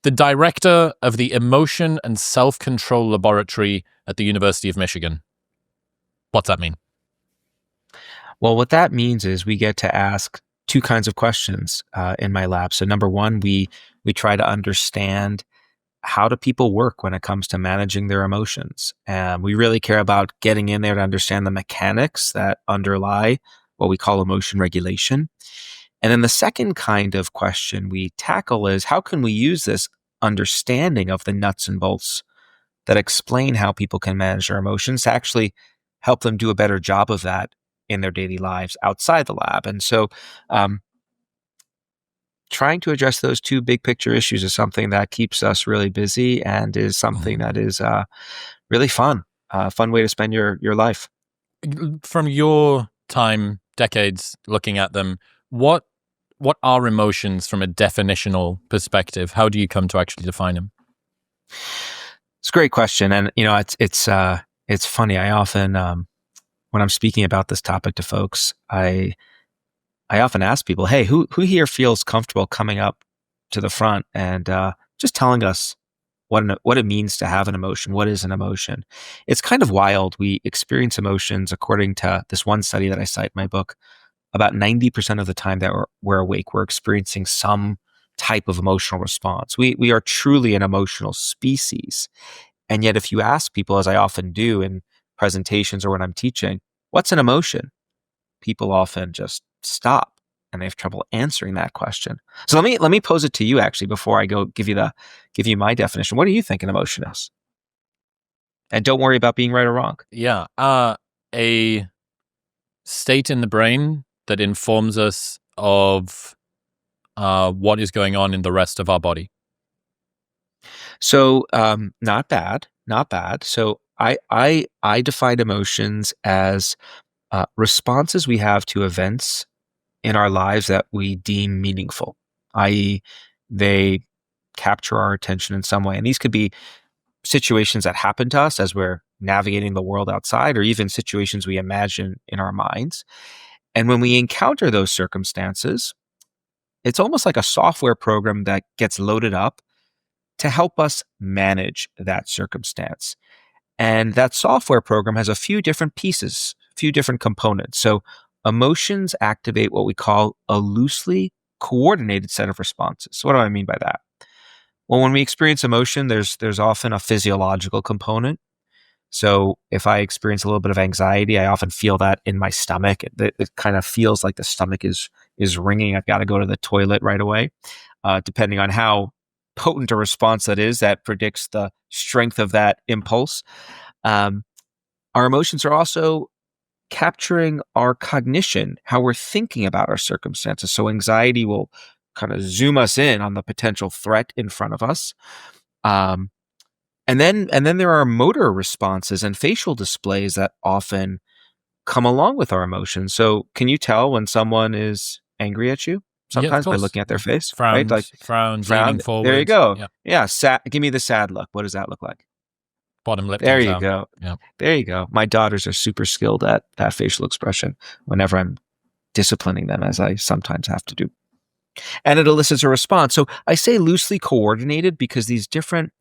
the director of the Emotion and Self-Control Laboratory at the University of Michigan. What's that mean? Well, what that means is we get to ask two kinds of questions in my lab. So number one, we try to understand how do people work when it comes to managing their emotions. We really care about getting in there to understand the mechanics that underlie what we call emotion regulation. And then the second kind of question we tackle is how can we use this understanding of the nuts and bolts that explain how people can manage their emotions to actually help them do a better job of that in their daily lives outside the lab. And so trying to address those two big picture issues is something that keeps us really busy and is something that is really fun, fun way to spend your life. From your time, decades looking at them, what are emotions from a definitional perspective? How do you come to actually define them? It's a great question. And, it's funny. I often, when I'm speaking about this topic to folks, I often ask people, hey, who here feels comfortable coming up to the front and just telling us what it means to have an emotion? What is an emotion? It's kind of wild. We experience emotions, according to this one study that I cite in my book, about 90% of the time that we're awake, we're experiencing some type of emotional response. We are truly an emotional species. And yet if you ask people, as I often do in presentations or when I'm teaching, what's an emotion? People often just stop and they have trouble answering that question. So let me pose it to you actually before I go give you my definition. What do you think an emotion is? And don't worry about being right or wrong. Yeah, a state in the brain that informs us of what is going on in the rest of our body. So not bad. So I define emotions as responses we have to events in our lives that we deem meaningful, i.e., they capture our attention in some way. And these could be situations that happen to us as we're navigating the world outside, or even situations we imagine in our minds. And when we encounter those circumstances, it's almost like a software program that gets loaded up to help us manage that circumstance. And that software program has a few different pieces, a few different components. So emotions activate what we call a loosely coordinated set of responses. So what do I mean by that? Well, when we experience emotion, there's often a physiological component. So if I experience a little bit of anxiety, I often feel that in my stomach. It kind of feels like the stomach is ringing. I've got to go to the toilet right away. Depending on how potent a response that is, that predicts the strength of that impulse. Our emotions are also capturing our cognition, how we're thinking about our circumstances. So anxiety will kind of zoom us in on the potential threat in front of us. And then there are motor responses and facial displays that often come along with our emotions. So can you tell when someone is angry at you? Sometimes by looking at their face, Frowned, right? Like frowned, leaning forward. There you go. Yeah. Sad. Give me the sad look. What does that look like? Bottom lip. There you go. Yeah. There you go. My daughters are super skilled at that facial expression whenever I'm disciplining them, as I sometimes have to do. And it elicits a response. So I say loosely coordinated because these different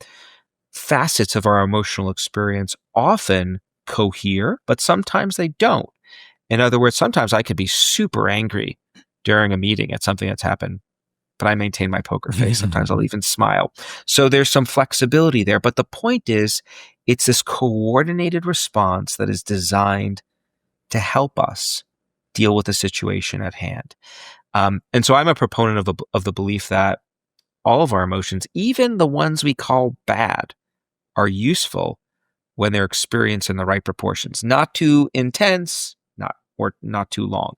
facets of our emotional experience often cohere, but sometimes they don't. In other words, sometimes I could be super angry during a meeting at something that's happened, but I maintain my poker face. Sometimes I'll even smile. So there's some flexibility there. But the point is, it's this coordinated response that is designed to help us deal with the situation at hand. And so I'm a proponent of the belief that all of our emotions, even the ones we call bad, are useful when they're experienced in the right proportions, not too intense, not too long.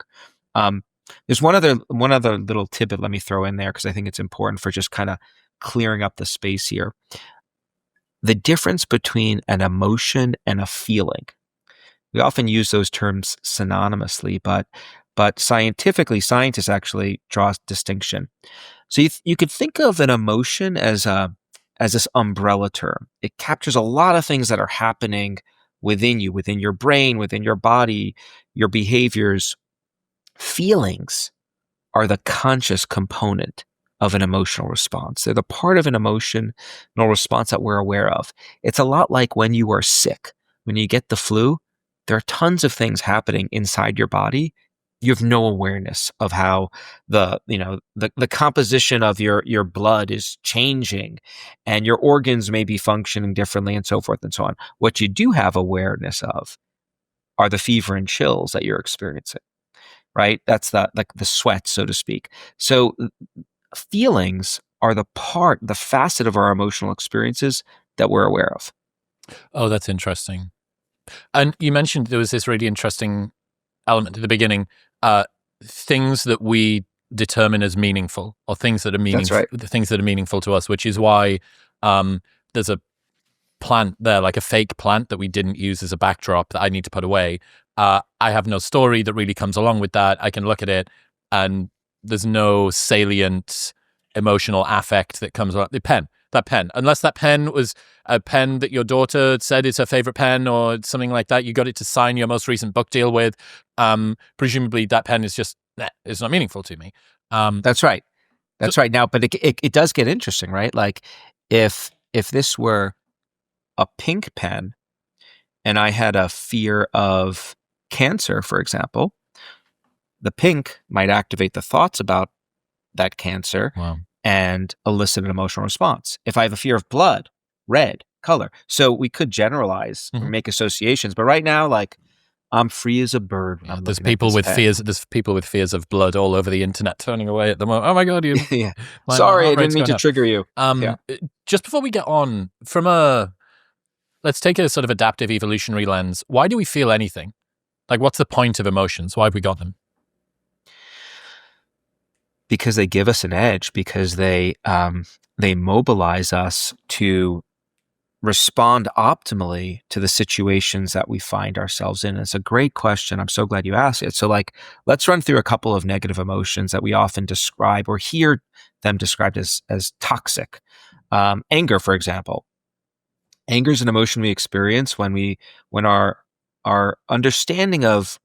There's one other little tidbit let me throw in there because I think it's important for just kind of clearing up the space here. The difference between an emotion and a feeling. We often use those terms synonymously, but scientifically, scientists actually draw a distinction. So you could think of an emotion as this umbrella term. It captures a lot of things that are happening within you, within your brain, within your body, your behaviors. Feelings are the conscious component of an emotional response. They're the part of an emotional response that we're aware of. It's a lot like when you are sick. When you get the flu, there are tons of things happening inside your body. You have no awareness of how the composition of your blood is changing, and your organs may be functioning differently, and so forth and so on. What you do have awareness of are the fever and chills that you're experiencing, right? That's the sweat, so to speak. So feelings are the facet of our emotional experiences that we're aware of. Oh, that's interesting. And you mentioned there was this really interesting element at the beginning, things that we determine as meaningful, or things that are That's meaningful, right. the things that are meaningful to us, which is why there's a plant there, like a fake plant that we didn't use as a backdrop that I need to put away. I have no story that really comes along with that. I can look at it and there's no salient emotional affect that comes along. That pen, unless that pen was a pen that your daughter said is her favorite pen or something like that, you got it to sign your most recent book deal with. Presumably that pen is just, it's not meaningful to me. That's right. So, That's right. Now, but it does get interesting, right? Like if this were a pink pen and I had a fear of cancer, for example, the pink might activate the thoughts about that cancer wow. and elicit an emotional response. If I have a fear of blood, red color. So we could generalize or make associations, but right now, like, I'm free as a bird when I'm There's looking at people this with pen. fears. There's people with fears of blood all over the internet turning away at the moment. Oh my god, you! Yeah. My Sorry, I heart didn't rate's mean going to up. trigger you. Yeah. Just before we get on, let's take a sort of adaptive evolutionary lens. Why do we feel anything? Like, what's the point of emotions? Why have we got them? Because they give us an edge, because they mobilize us to respond optimally to the situations that we find ourselves in. It's a great question. I'm so glad you asked it. So, like, let's run through a couple of negative emotions that we often describe or hear them described as toxic. Anger, for example. Anger is an emotion we experience when our understanding of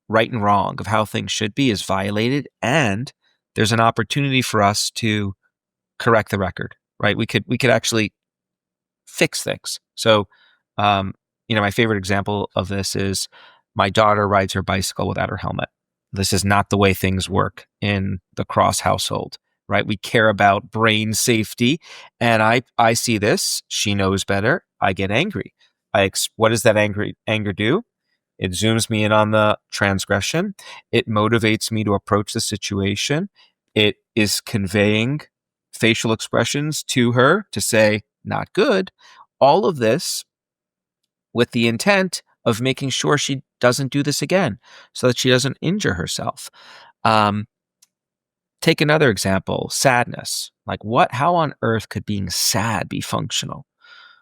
right and wrong, of how things should be, is violated, and there's an opportunity for us to correct the record. Right? We could actually fix things. So, my favorite example of this is my daughter rides her bicycle without her helmet. This is not the way things work in the Kross household, right? We care about brain safety, and I see this. She knows better. I get angry. What does that anger do? It zooms me in on the transgression. It motivates me to approach the situation. It is conveying facial expressions to her to say, not good. All of this with the intent of making sure she doesn't do this again so that she doesn't injure herself. Take another example, sadness. Like how on earth could being sad be functional?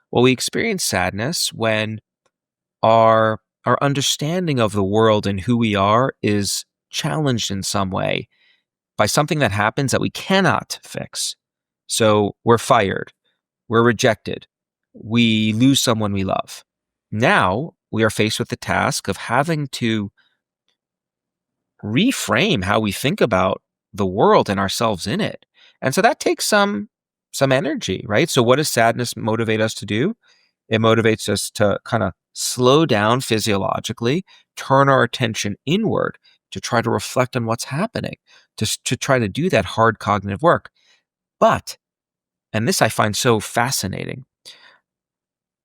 Well, we experience sadness when our understanding of the world and who we are is challenged in some way by something that happens that we cannot fix. So we're fired, we're rejected, we lose someone we love. Now we are faced with the task of having to reframe how we think about the world and ourselves in it. And so that takes some energy, right? So what does sadness motivate us to do? It motivates us to kind of slow down physiologically, turn our attention inward to try to reflect on what's happening, to try to do that hard cognitive work. But, and this I find so fascinating,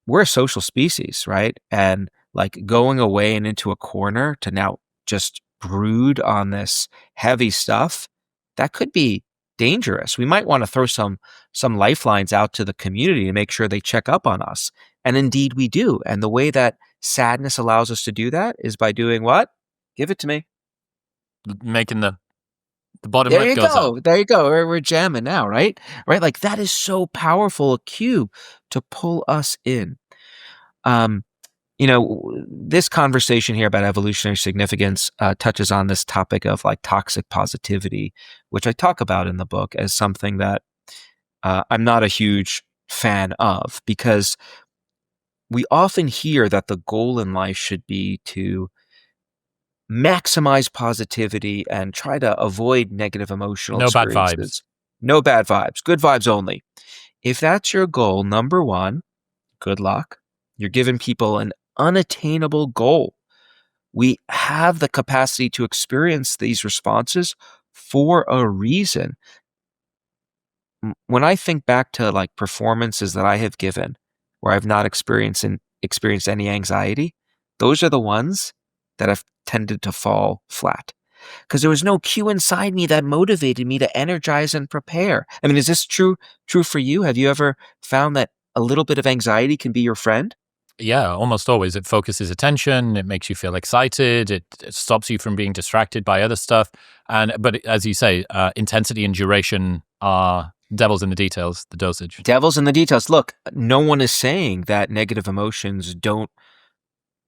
we're a social species, right? And like going away and into a corner to now just brood on this heavy stuff, that could be dangerous. We might want to throw some lifelines out to the community to make sure they check up on us. And indeed we do. And the way that sadness allows us to do that is by doing what? Give it to me. Making the bottom There lip you goes go. up. There you go. We're jamming now, right? Right? Like that is so powerful a cue to pull us in. This conversation here about evolutionary significance touches on this topic of like toxic positivity, which I talk about in the book as something that I'm not a huge fan of, because we often hear that the goal in life should be to maximize positivity and try to avoid negative emotional No bad vibes. experiences. No bad vibes, good vibes only. If that's your goal, number one, good luck. You're giving people an unattainable goal. We have the capacity to experience these responses for a reason. When I think back to like performances that I have given where I've not experienced any anxiety, those are the ones that have tended to fall flat because there was no cue inside me that motivated me to energize and prepare. I mean, is this true for you? Have you ever found that a little bit of anxiety can be your friend? Yeah, almost always. It focuses attention. It makes you feel excited. It stops you from being distracted by other stuff. But as you say, intensity and duration are devils in the details, the dosage. Devil's in the details. Look, no one is saying that negative emotions don't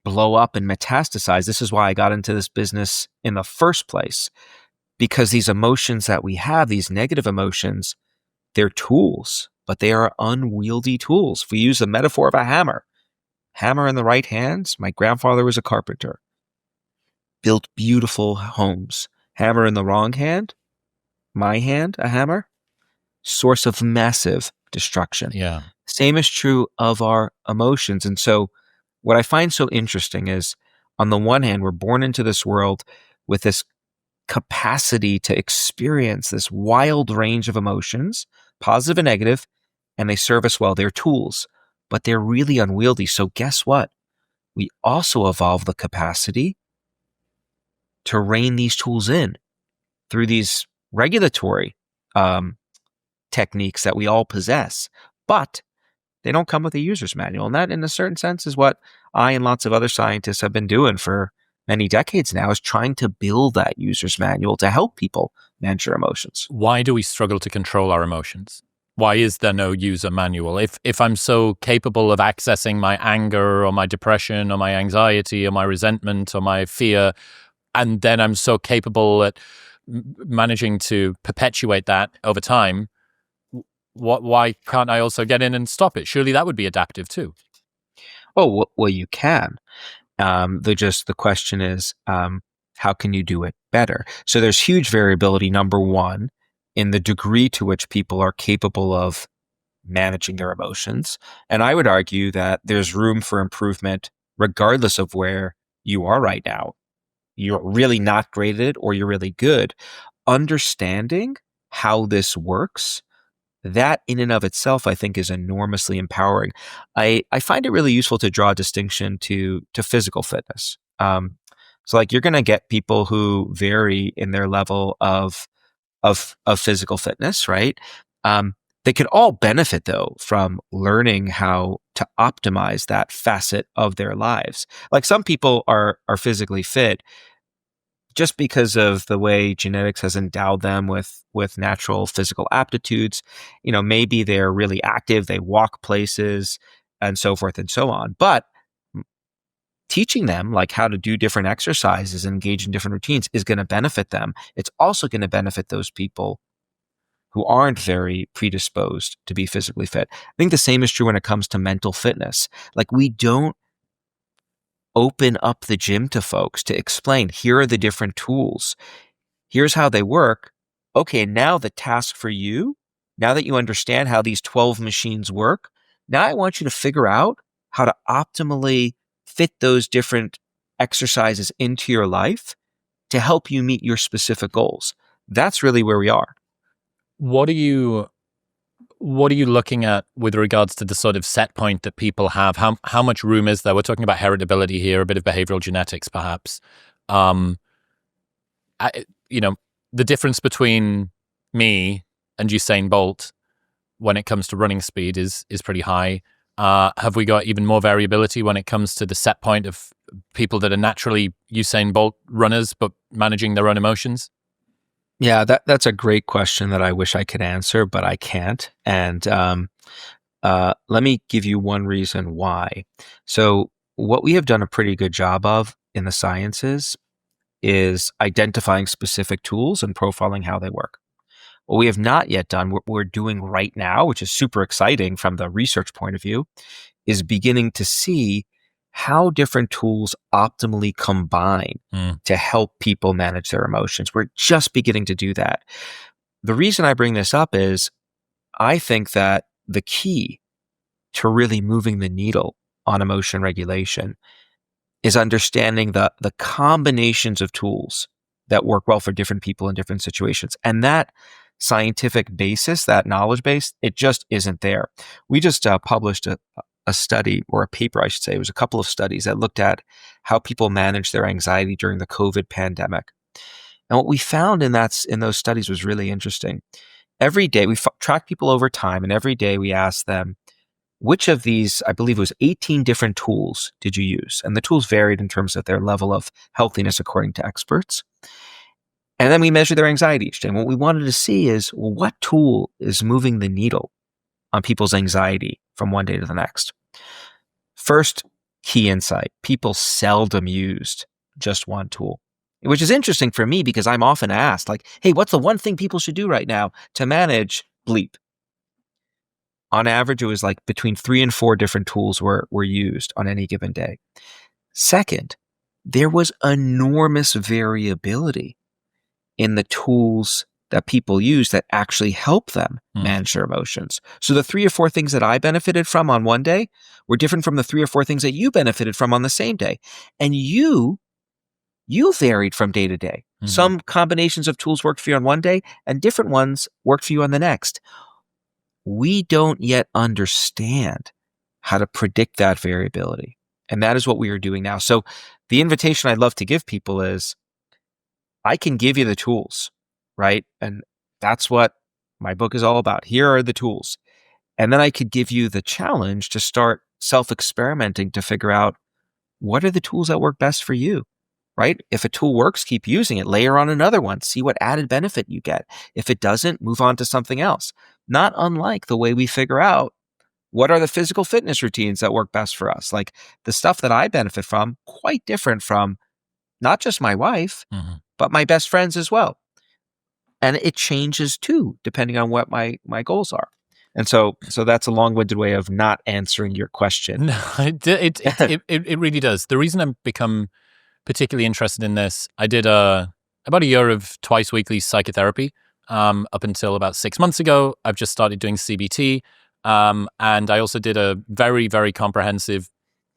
blow up and metastasize. This is why I got into this business in the first place, because these emotions that we have, these negative emotions, they're tools, but they are unwieldy tools. If we use the metaphor of a hammer in the right hands, my grandfather was a carpenter, built beautiful homes. Hammer in the wrong hand, my hand, a hammer, source of massive destruction. Yeah. Same is true of our emotions. And so, what I find so interesting is, on the one hand, we're born into this world with this capacity to experience this wild range of emotions, positive and negative, and they serve us well. They're tools, but they're really unwieldy. So, guess what? We also evolve the capacity to rein these tools in through these regulatory um, techniques that we all possess. But they don't come with a user's manual. And that, in a certain sense, is what I and lots of other scientists have been doing for many decades now, is trying to build that user's manual to help people manage their emotions. Why do we struggle to control our emotions? Why is there no user manual? If I'm so capable of accessing my anger or my depression or my anxiety or my resentment or my fear, and then I'm so capable at managing to perpetuate that over time, why can't I also get in and stop it? Surely that would be adaptive too. Oh, well, you can. The question is, how can you do it better? So there's huge variability, number one, in the degree to which people are capable of managing their emotions. And I would argue that there's room for improvement regardless of where you are right now. You're really not great at it or you're really good. Understanding how this works, that in and of itself, I think, is enormously empowering. I find it really useful to draw a distinction to physical fitness. So like you're going to get people who vary in their level of physical fitness, right? They could all benefit though from learning how to optimize that facet of their lives. Like some people are physically fit just because of the way genetics has endowed them with natural physical aptitudes. You know, maybe they're really active, they walk places and so forth and so on. But teaching them like how to do different exercises and engage in different routines is going to benefit them. It's also going to benefit those people who aren't very predisposed to be physically fit. I think the same is true when it comes to mental fitness. Like we don't open up the gym to folks to explain, here are the different tools. Here's how they work. Okay, now the task for you, now that you understand how these 12 machines work, now I want you to figure out how to optimally fit those different exercises into your life to help you meet your specific goals. That's really where we are. What are you looking at with regards to the sort of set point that people have? How much room is there? We're talking about heritability here, a bit of behavioral genetics, perhaps. You know, the difference between me and Usain Bolt when it comes to running speed is pretty high. Have we got even more variability when it comes to the set point of people that are naturally Usain Bolt runners but managing their own emotions? Yeah, that's a great question that I wish I could answer, but I can't. And let me give you one reason why. So, what we have done a pretty good job of in the sciences is identifying specific tools and profiling how they work. What we have not yet done, what we're doing right now, which is super exciting from the research point of view, is beginning to see how different tools optimally combine to help people manage their emotions. We're just beginning to do that. the reason I bring this up is I think that the key to really moving the needle on emotion regulation is understanding the combinations of tools that work well for different people in different situations. And that scientific basis, that knowledge base, it just isn't there. We just published a study, or a paper, I should say. It was a couple of studies that looked at how people manage their anxiety during the COVID pandemic. And what we found in those studies was really interesting. Every day, we tracked people over time, and every day we asked them, which of these, I believe it was 18 different tools, did you use? And the tools varied in terms of their level of healthiness according to experts. And then we measured their anxiety each day. And what we wanted to see is, well, what tool is moving the needle on people's anxiety from one day to the next? First key insight: people seldom used just one tool, which is interesting for me because I'm often asked, like, hey, what's the one thing people should do right now to manage bleep? On average, it was like between 3 and 4 different tools were used on any given day. Second, there was enormous variability in the tools that people use that actually help them manage their emotions. So the 3 or 4 things that I benefited from on one day were different from the 3 or 4 things that you benefited from on the same day. And you varied from day to day. Some combinations of tools worked for you on one day and different ones worked for you on the next. We don't yet understand how to predict that variability. And that is what we are doing now. So the invitation I'd love to give people is, I can give you the tools, right? And that's what my book is all about. Here are the tools. And then I could give you the challenge to start self-experimenting to figure out, what are the tools that work best for you, right? If a tool works, keep using it. Layer on another one. See what added benefit you get. If it doesn't, move on to something else. Not unlike the way we figure out what are the physical fitness routines that work best for us. Like the stuff that I benefit from, quite different from not just my wife, but my best friends as well. And it changes too, depending on what my goals are. And so that's a long-winded way of not answering your question. No, it really does. The reason I've become particularly interested in this, I did about a year of twice weekly psychotherapy up until about 6 months ago. I've just started doing CBT. And I also did a very, very comprehensive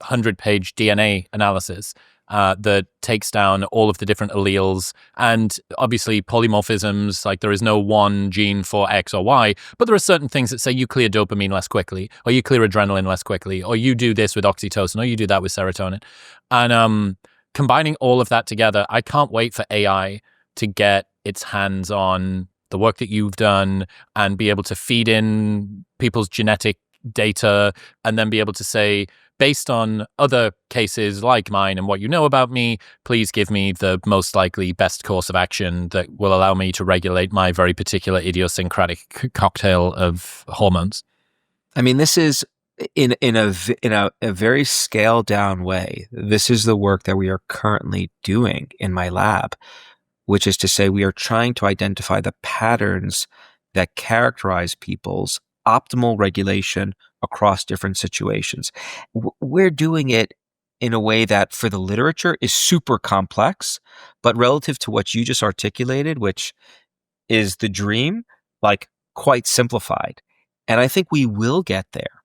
100-page DNA analysis that takes down all of the different alleles and obviously polymorphisms. Like there is no one gene for X or Y, but there are certain things that say you clear dopamine less quickly, or you clear adrenaline less quickly, or you do this with oxytocin, or you do that with serotonin. And combining all of that together, I can't wait for AI to get its hands on the work that you've done and be able to feed in people's genetic data and then be able to say, based on other cases like mine and what you know about me, please give me the most likely best course of action that will allow me to regulate my very particular idiosyncratic cocktail of hormones. I mean, this is in a very scaled down way. This is the work that we are currently doing in my lab, which is to say we are trying to identify the patterns that characterize people's optimal regulation across different situations. We're doing it in a way that for the literature is super complex, but relative to what you just articulated, which is the dream, like quite simplified. And I think we will get there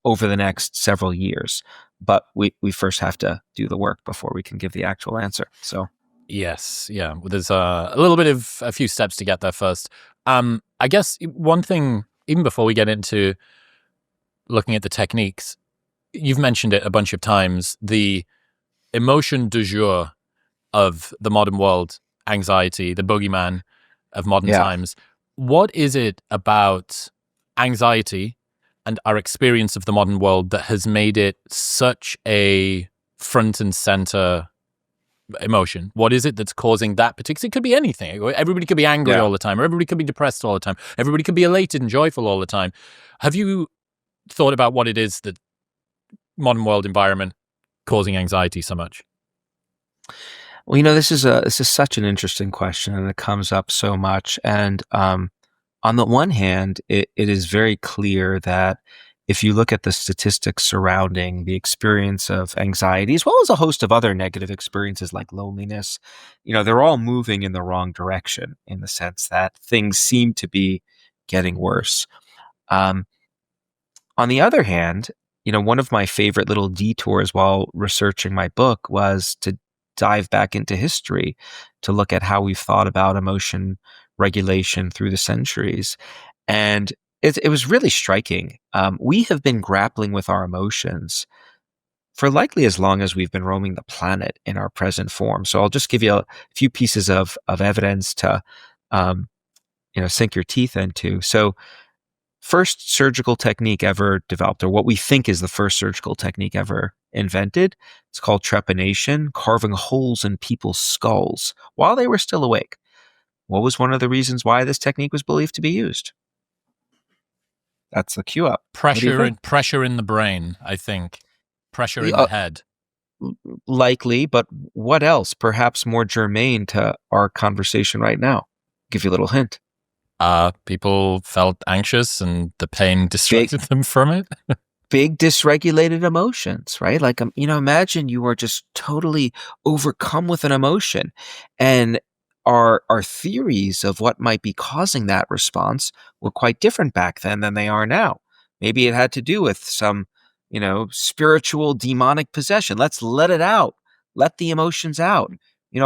over the next several years, but we first have to do the work before we can give the actual answer. So yes, yeah, well, there's a little bit of a few steps to get there first. I guess one thing, even before we get into looking at the techniques, you've mentioned it a bunch of times, the emotion du jour of the modern world, anxiety, the boogeyman of modern times. What is it about anxiety and our experience of the modern world that has made it such a front and center emotion? What is it that's causing that particular? It could be anything. Everybody could be angry all the time, or everybody could be depressed all the time. Everybody could be elated and joyful all the time. Have you thought about what it is that modern world environment causing anxiety so much? Well, this is such an interesting question, and it comes up so much. And on the one hand, it is very clear that if you look at the statistics surrounding the experience of anxiety, as well as a host of other negative experiences like loneliness, they're all moving in the wrong direction in the sense that things seem to be getting worse. Um, on the other hand, one of my favorite little detours while researching my book was to dive back into history to look at how we've thought about emotion regulation through the centuries. And it was really striking. We have been grappling with our emotions for likely as long as we've been roaming the planet in our present form. So I'll just give you a few pieces of evidence to, um, sink your teeth into. So, first surgical technique ever developed, or what we think is the first surgical technique ever invented, it's called trepanation, carving holes in people's skulls while they were still awake. What was one of the reasons why this technique was believed to be used? That's the cue up. What do you think? Pressure in the brain, I think. Pressure in the Uh, head. Likely, but what else? Perhaps more germane to our conversation right now. Give you a little hint. People felt anxious and the pain Big, distracted them from it. big dysregulated emotions, right? Like, imagine you are just totally overcome with an emotion, and our theories of what might be causing that response were quite different back then than they are now. Maybe it had to do with some, spiritual demonic possession. Let's let it out. Let the emotions out.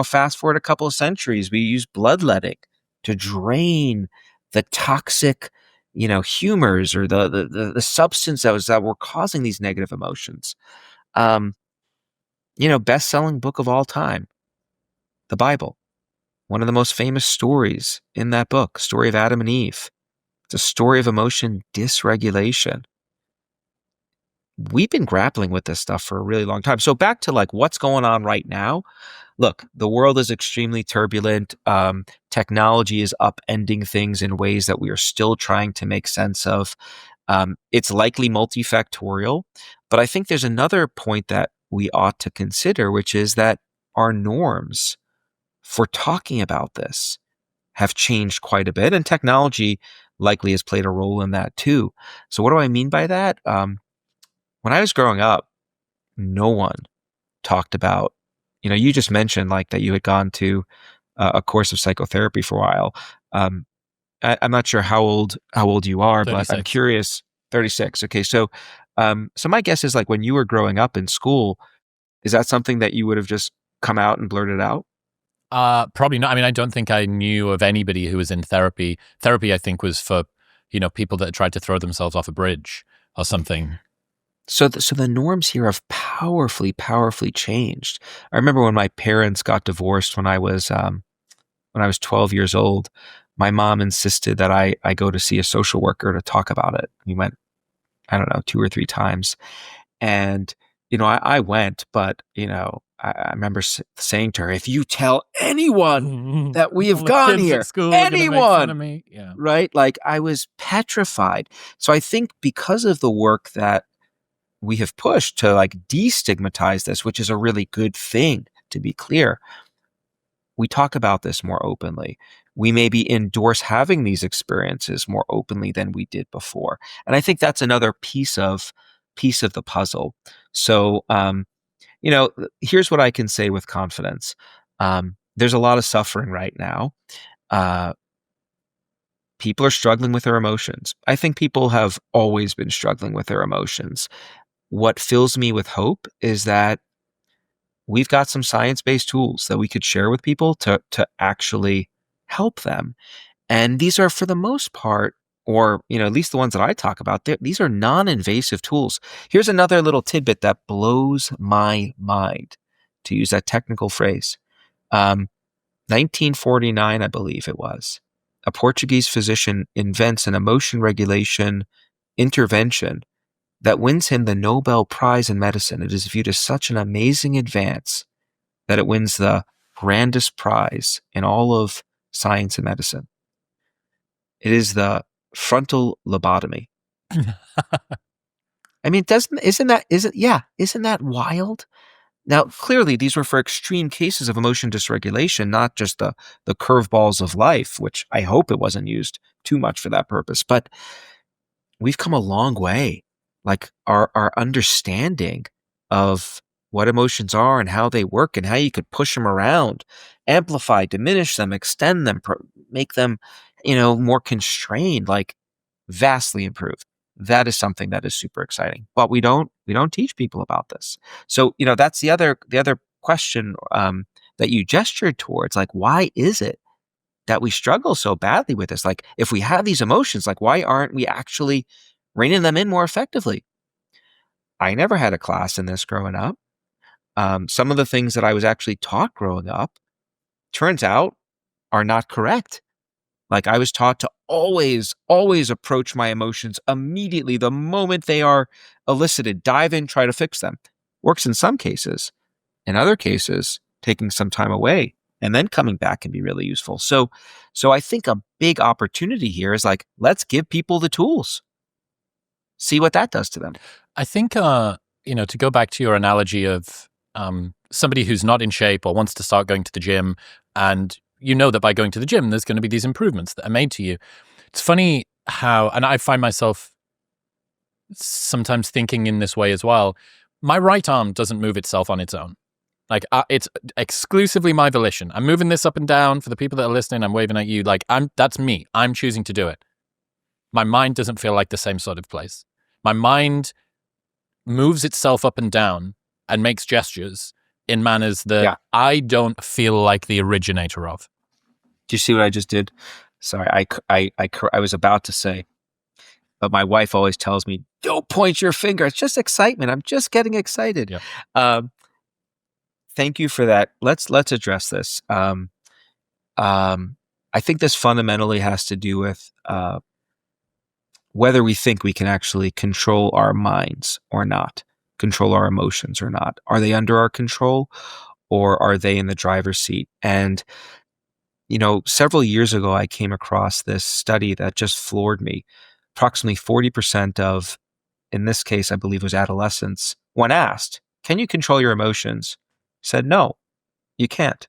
Fast forward a couple of centuries, we use bloodletting to drain the toxic humors or the substance that were causing these negative emotions. Um, best-selling book of all time, the Bible. One of the most famous stories in that book, story of Adam and Eve. It's a story of emotion dysregulation. We've been grappling with this stuff for a really long time. So back to like what's going on right now. Look, the world is extremely turbulent. Technology is upending things in ways that we are still trying to make sense of. It's likely multifactorial, but I think there's another point that we ought to consider, which is that our norms for talking about this have changed quite a bit, and technology likely has played a role in that too. So, what do I mean by that? When I was growing up, no one talked about, you just mentioned like that you had gone to a course of psychotherapy for a while. Um, I'm not sure how old you are, but I'm 36. curious. 36. Okay, so my guess is like when you were growing up in school, is that something that you would have just come out and blurted out? Probably not. I mean, I don't think I knew of anybody who was in therapy. Therapy, I think, was for, people that had tried to throw themselves off a bridge or something. So the norms here have powerfully, powerfully changed. I remember when my parents got divorced when I was 12 years old. My mom insisted that I go to see a social worker to talk about it. We went, I don't know, 2 or 3 times. And, I went, but, I remember saying to her, if you tell anyone that we have All the gone kids at here, school are going to make fun anyone, of me. Yeah. right? Like I was petrified. So I think because of the work that we have pushed to like destigmatize this, which is a really good thing, to be clear, we talk about this more openly. We maybe endorse having these experiences more openly than we did before. And I think that's another piece of the puzzle. So, here's what I can say with confidence. There's a lot of suffering right now. Uh, People are struggling with their emotions. I think people have always been struggling with their emotions. What fills me with hope is that we've got some science-based tools that we could share with people to actually help them. And these are for the most part, or at least the ones that I talk about, these are non-invasive tools. Here's another little tidbit that blows my mind, to use that technical phrase. 1949, I believe it was, a Portuguese physician invents an emotion regulation intervention that wins him the Nobel Prize in medicine. It is viewed as such an amazing advance that it wins the grandest prize in all of science and medicine. It is the frontal lobotomy. I mean, isn't that wild? Now, clearly, these were for extreme cases of emotion dysregulation, not just the curveballs of life, which I hope it wasn't used too much for that purpose. But we've come a long way like our understanding of what emotions are and how they work and how you could push them around, amplify, diminish them, extend them, make them, more constrained, like vastly improved. That is something that is super exciting. But we don't teach people about this. So, that's the other question that you gestured towards. Like, why is it that we struggle so badly with this? Like, if we have these emotions, like, why aren't we actually reining them in more effectively? I never had a class in this growing up. Some of the things that I was actually taught growing up, turns out, are not correct. Like, I was taught to always, always approach my emotions immediately the moment they are elicited. Dive in, try to fix them. Works in some cases. In other cases, taking some time away and then coming back can be really useful. So I think a big opportunity here is like, let's give people the tools. See what that does to them. I think, to go back to your analogy of somebody who's not in shape or wants to start going to the gym, and you know that by going to the gym, there's going to be these improvements that are made to you. It's funny how, and I find myself sometimes thinking in this way as well. My right arm doesn't move itself on its own. Like, it's exclusively my volition. I'm moving this up and down for the people that are listening. I'm waving at you. Like, that's me. I'm choosing to do it. My mind doesn't feel like the same sort of place. My mind moves itself up and down and makes gestures in manners that I don't feel like the originator of. Do you see what I just did? Sorry, I was about to say, but my wife always tells me, "Don't point your finger. It's just excitement. I'm just getting excited." Yeah. Thank you for that. Let's address this. I think this fundamentally has to do with whether we think we can actually control our minds or not, control our emotions or not. Are they under our control, or are they in the driver's seat? And several years ago, I came across this study that just floored me. Approximately 40% of, in this case, I believe it was adolescents, when asked, "Can you control your emotions?" said, "No, you can't."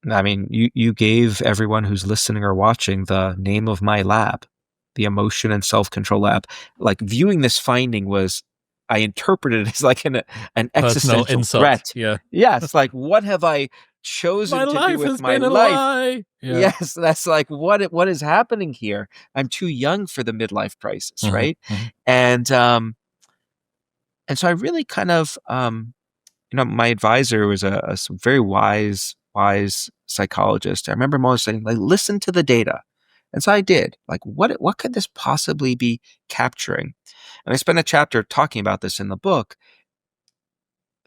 I mean, you gave everyone who's listening or watching the name of my lab, the Emotion and Self-Control Lab. Like, viewing this finding was, I interpreted it as like an Personal existential insult. threat. Yeah. Yes, like, what have I chosen My to do life with has my been a life? lie. Yeah. Yes, that's like, what is happening here? I'm too young for the midlife crisis, Mhm, right? mhm. And so I really kind of, my advisor was a very wise psychologist. I remember him always saying, like, listen to the data. And so I did. Like, what could this possibly be capturing? And I spent a chapter talking about this in the book.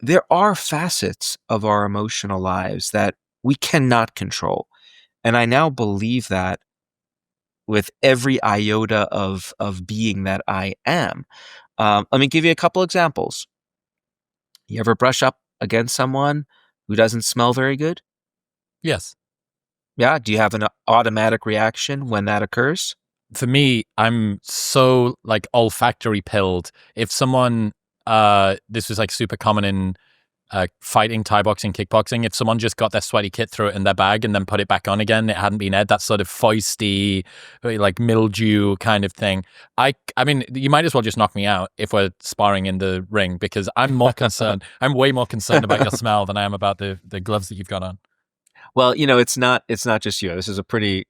There are facets of our emotional lives that we cannot control. And I now believe that with every iota of being that I am. Let me give you a couple examples. You ever brush up against someone who doesn't smell very good? Yes. Yeah. Do you have an automatic reaction when that occurs? For me, I'm so like olfactory pilled. If someone, this was like super common in fighting, Thai boxing, kickboxing. If someone just got their sweaty kit, threw it in their bag, and then put it back on again, it hadn't been aired. That sort of feisty, like mildew kind of thing. I mean, you might as well just knock me out if we're sparring in the ring, because I'm more concerned. I'm way more concerned about your smell than I am about the gloves that you've got on. Well, it's not just you. This is a pretty,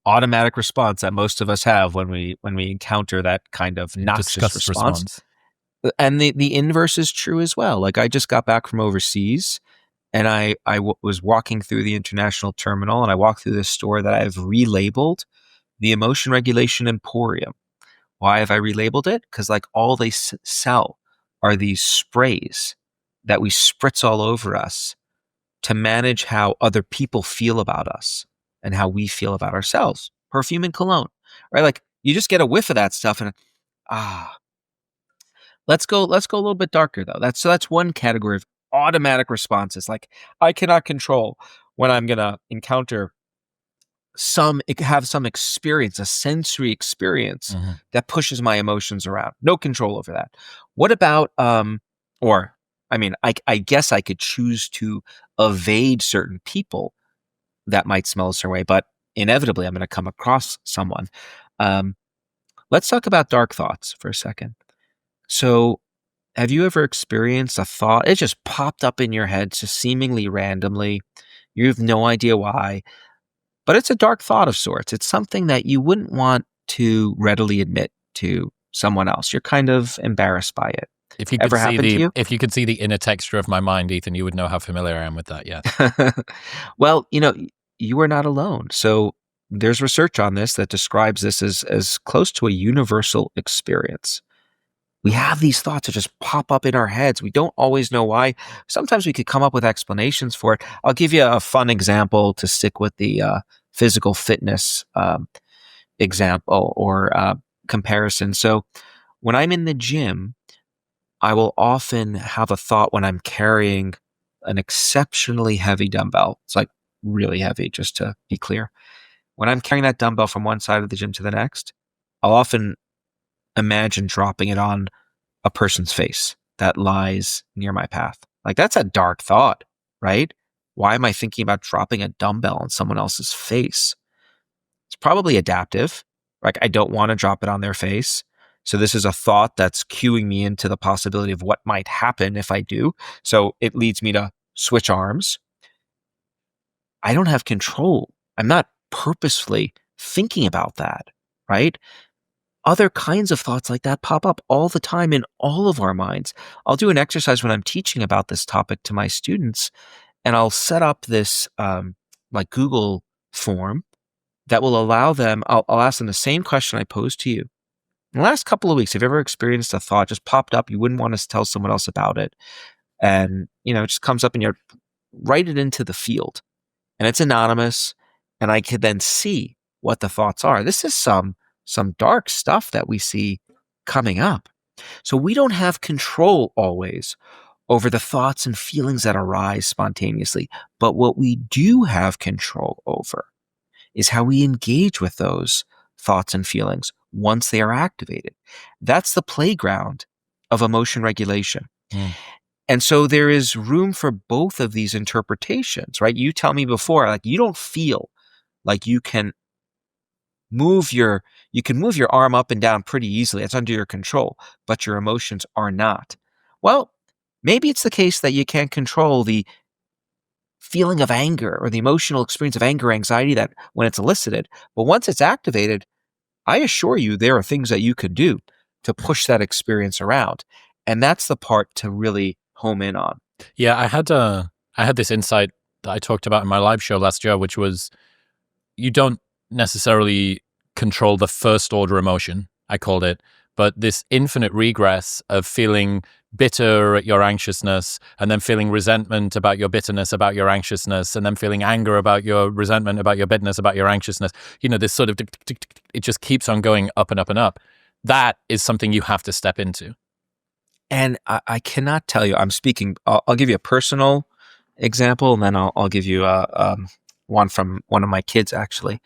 automatic response that most of us have when we encounter that kind of noxious Disgust response. And the inverse is true as well. Like, I just got back from overseas, and was walking through the international terminal, and I walked through this store that I've relabeled the Emotion Regulation Emporium. Why have I relabeled it? Because, like, all they sell are these sprays that we spritz all over us to manage how other people feel about us and how we feel about ourselves. Perfume and cologne, right? Like, you just get a whiff of that stuff, and ah, let's go a little bit darker though. That's one category of automatic responses. Like, I cannot control when I'm gonna encounter have some experience, a sensory experience Mhm. that pushes my emotions around. No control over that. What about or I mean, I guess I could choose to evade certain people that might smell a certain way, but inevitably I'm going to come across someone. Um, let's talk about dark thoughts for a second. So, have you ever experienced a thought? It just popped up in your head, just seemingly randomly. You have no idea why, but it's a dark thought of sorts. It's something that you wouldn't want to readily admit to someone else. You're kind of embarrassed by it. If you could Ever see happened to the you? if you could see the inner texture of my mind, Ethan, you would know how familiar I am with that. Yes. Well, you are not alone. So there's research on this that describes this as close to a universal experience. We have these thoughts that just pop up in our heads. We don't always know why. Sometimes we could come up with explanations for it. I'll give you a fun example to stick with the physical fitness example or comparison. So when I'm in the gym, I will often have a thought when I'm carrying an exceptionally heavy dumbbell. It's like really heavy, just to be clear. When I'm carrying that dumbbell from one side of the gym to the next, I'll often imagine dropping it on a person's face that lies near my path. Like that's a dark thought, right? Why am I thinking about dropping a dumbbell on someone else's face? It's probably adaptive. Like I don't want to drop it on their face. So this is a thought that's cueing me into the possibility of what might happen if I do. So it leads me to switch arms. I don't have control. I'm not purposefully thinking about that, right? Other kinds of thoughts like that pop up all the time in all of our minds. I'll do an exercise when I'm teaching about this topic to my students, and I'll set up this like Google form that will allow them, I'll ask them the same question I posed to you. In the last couple of weeks, have you ever experienced a thought just popped up? You wouldn't want to tell someone else about it. And, it just comes up and you write it into the field and it's anonymous. And I could then see what the thoughts are. This is some dark stuff that we see coming up. So we don't have control always over the thoughts and feelings that arise spontaneously. But what we do have control over is how we engage with those thoughts and feelings once they are activated. That's the playground of emotion regulation. Mm. And so there is room for both of these interpretations, right? You tell me before, like you don't feel like you can move your arm up and down pretty easily. It's under your control, but your emotions are not. Well, maybe it's the case that you can't control the feeling of anger or the emotional experience of anger, anxiety that when it's elicited. But once it's activated, I assure you there are things that you could do to push that experience around. And that's the part to really home in on. Yeah, I had this insight that I talked about in my live show last year, which was you don't necessarily control the first order emotion, I called it, but this infinite regress of feeling bitter at your anxiousness and then feeling resentment about your bitterness about your anxiousness and then feeling anger about your resentment about your bitterness about your anxiousness. This sort of it just keeps on going up and up and up. That is something you have to step into. And I cannot tell you, I'm speaking, I'll give you a personal example and then I'll give you one from one of my kids, actually.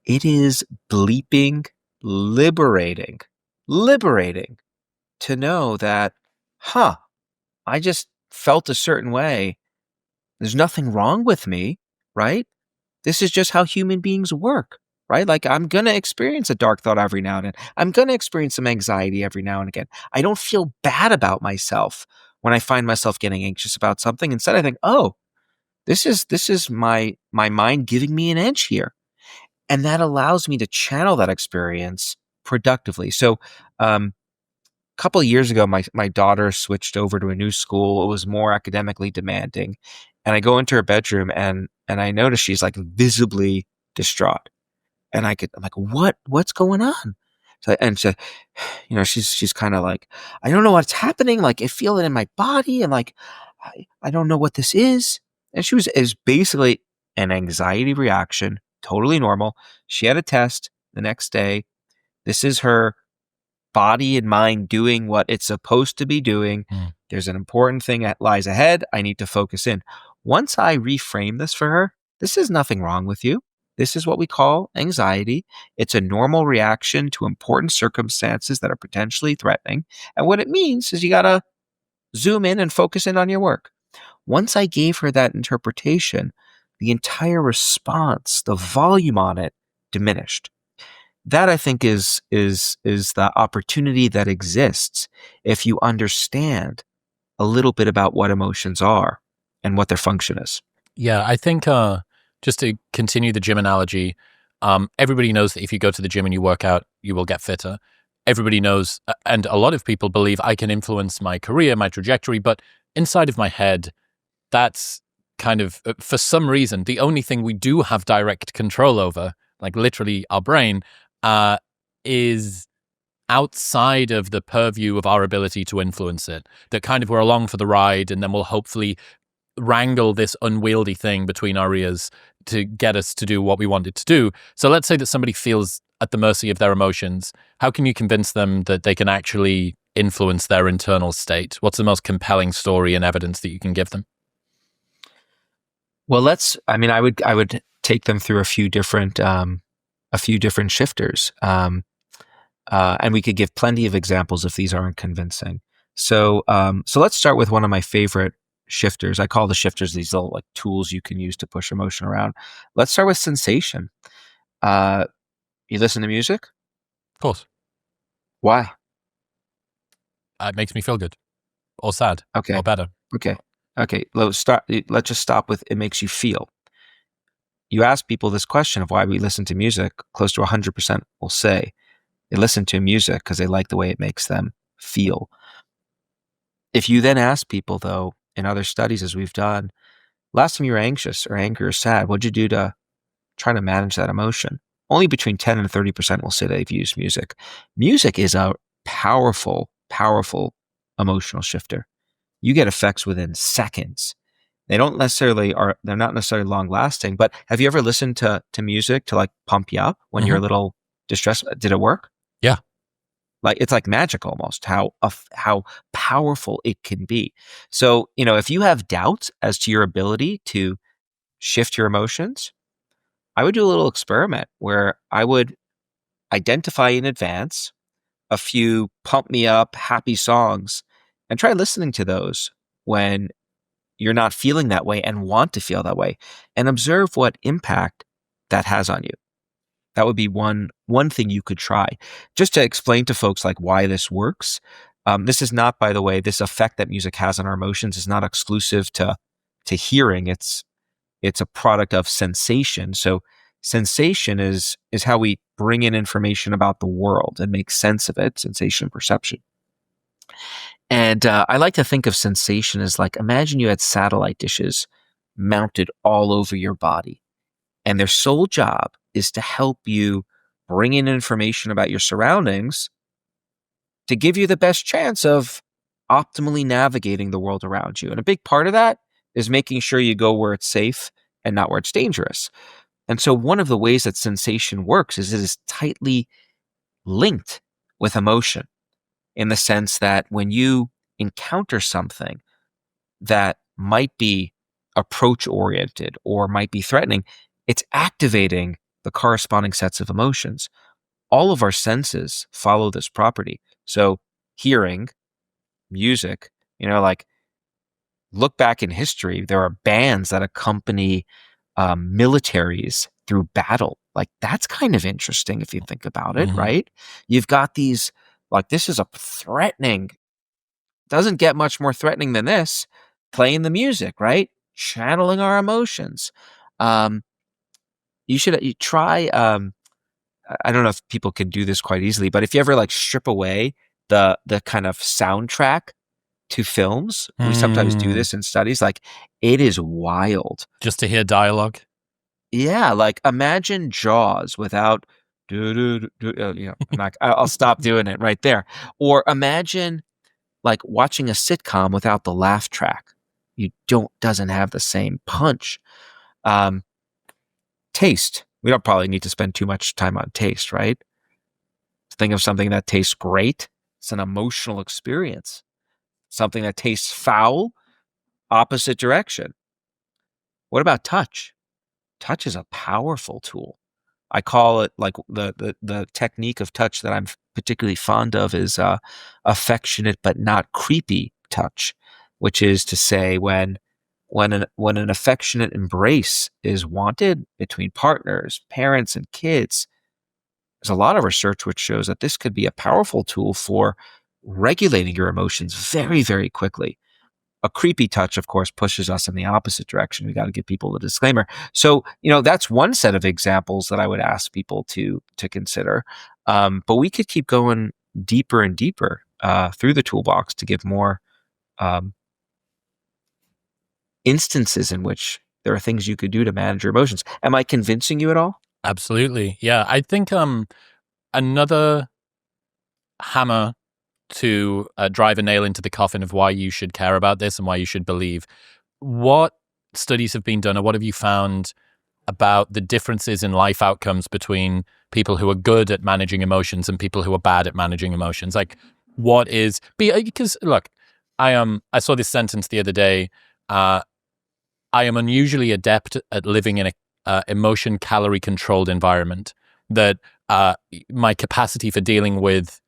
It is bleeping liberating to know that, I just felt a certain way. There's nothing wrong with me, right? This is just how human beings work, right? Like I'm going to experience a dark thought every now and then. I'm going to experience some anxiety every now and again. I don't feel bad about myself when I find myself getting anxious about something. Instead, I think, oh, this is my mind giving me an edge here. And that allows me to channel that experience productively. So, a couple of years ago, my daughter switched over to a new school. It was more academically demanding, and I go into her bedroom and I notice she's like visibly distraught. And I'm like, what's going on? So, she's kind of like, I don't know what's happening. Like I feel it in my body, and like I don't know what this is. And she is basically an anxiety reaction, totally normal. She had a test the next day. This is her body and mind doing what it's supposed to be doing. Mm. There's an important thing that lies ahead. I need to focus in. Once I reframe this for her, this is nothing wrong with you. This is what we call anxiety. It's a normal reaction to important circumstances that are potentially threatening. And what it means is you got to zoom in and focus in on your work. Once I gave her that interpretation, the entire response, the volume on it diminished. that I think is the opportunity that exists if you understand a little bit about what emotions are and what their function is. Yeah, I think just to continue the gym analogy, everybody knows that if you go to the gym and you work out, you will get fitter. Everybody knows, and a lot of people believe I can influence my career, my trajectory, but inside of my head, that's kind of, for some reason, the only thing we do have direct control over, like literally our brain, is outside of the purview of our ability to influence it. That kind of we're along for the ride, and then we'll hopefully wrangle this unwieldy thing between our ears to get us to do what we want it to do. So let's say that somebody feels at the mercy of their emotions. How can you convince them that they can actually influence their internal state? What's the most compelling story and evidence that you can give them? Well, I would take them through a few different shifters. And we could give plenty of examples if these aren't convincing. So let's start with one of my favorite shifters. I call the shifters these little like tools you can use to push emotion around. Let's start with sensation. Uh, you listen to music? Of course, Why? it makes me feel good or sad or Okay, better. okay, okay. Let's just stop with it makes you feel. You ask people this question of why we listen to music, close to 100% will say they listen to music because they like the way it makes them feel. If you then ask people, though, in other studies as we've done, last time you were anxious or angry or sad, what'd you do to try to manage that emotion? Only between 10 and 30% will say they've used music. Music is a powerful, powerful emotional shifter. You get effects within seconds. They're not necessarily long lasting, but have you ever listened to music to like pump you up when you're Hmm. a little distressed? Did it work? Yeah. Like it's like magic almost how powerful it can be. So, if you have doubts as to your ability to shift your emotions, I would do a little experiment where I would identify in advance a few pump me up, happy songs and try listening to those when you're not feeling that way and want to feel that way and observe what impact that has on you. That would be one thing you could try. Just to explain to folks like why this works. This is not, by the way, this effect that music has on our emotions is not exclusive to hearing. It's a product of sensation. So sensation is how we bring in information about the world and make sense of it. Sensation perception. And I like to think of sensation as like imagine you had satellite dishes mounted all over your body and their sole job is to help you bring in information about your surroundings to give you the best chance of optimally navigating the world around you. And a big part of that is making sure you go where it's safe and not where it's dangerous. And so, one of the ways that sensation works is it is tightly linked with emotion in the sense that when you encounter something that might be approach oriented or might be threatening, it's activating the corresponding sets of emotions. All of our senses follow this property. So, hearing, music, like look back in history, there are bands that accompany militaries through battle. Like, that's kind of interesting if you think about it, Hmm. right? You've got these, like, this is a threatening, doesn't get much more threatening than this, playing the music, right? Channeling our emotions. Um, you try. I don't know if people can do this quite easily, but if you ever like strip away the kind of soundtrack to films, we sometimes do Mm. this in studies. Like it is wild. Just to hear dialogue. Yeah, like imagine Jaws without. I'll stop doing it right there. Or imagine like watching a sitcom without the laugh track. You don't doesn't have the same punch. Um, Taste. We don't probably need to spend too much time on taste, right? Think of something that tastes great. It's an emotional experience. Something that tastes foul, opposite direction. What about touch? Touch is a powerful tool. I call it like the technique of touch that I'm particularly fond of is affectionate but not creepy touch, which is to say when an affectionate embrace is wanted between partners, parents, and kids, there's a lot of research which shows that this could be a powerful tool for regulating your emotions very, very quickly. A creepy touch, of course, pushes us in the opposite direction. We got to give people a disclaimer. So, that's one set of examples that I would ask people to consider. But we could keep going deeper and deeper through the toolbox to give more um, instances in which there are things you could do to manage your emotions. Am I convincing you at all? Absolutely. Yeah. I think another hammer to drive a nail into the coffin of why you should care about this and why you should believe. What studies have been done, or what have you found about the differences in life outcomes between people who are good at managing emotions and people who are bad at managing emotions? Like, what is because look, I saw this sentence the other day. I am unusually adept at living in a emotion calorie controlled environment. That my capacity for dealing with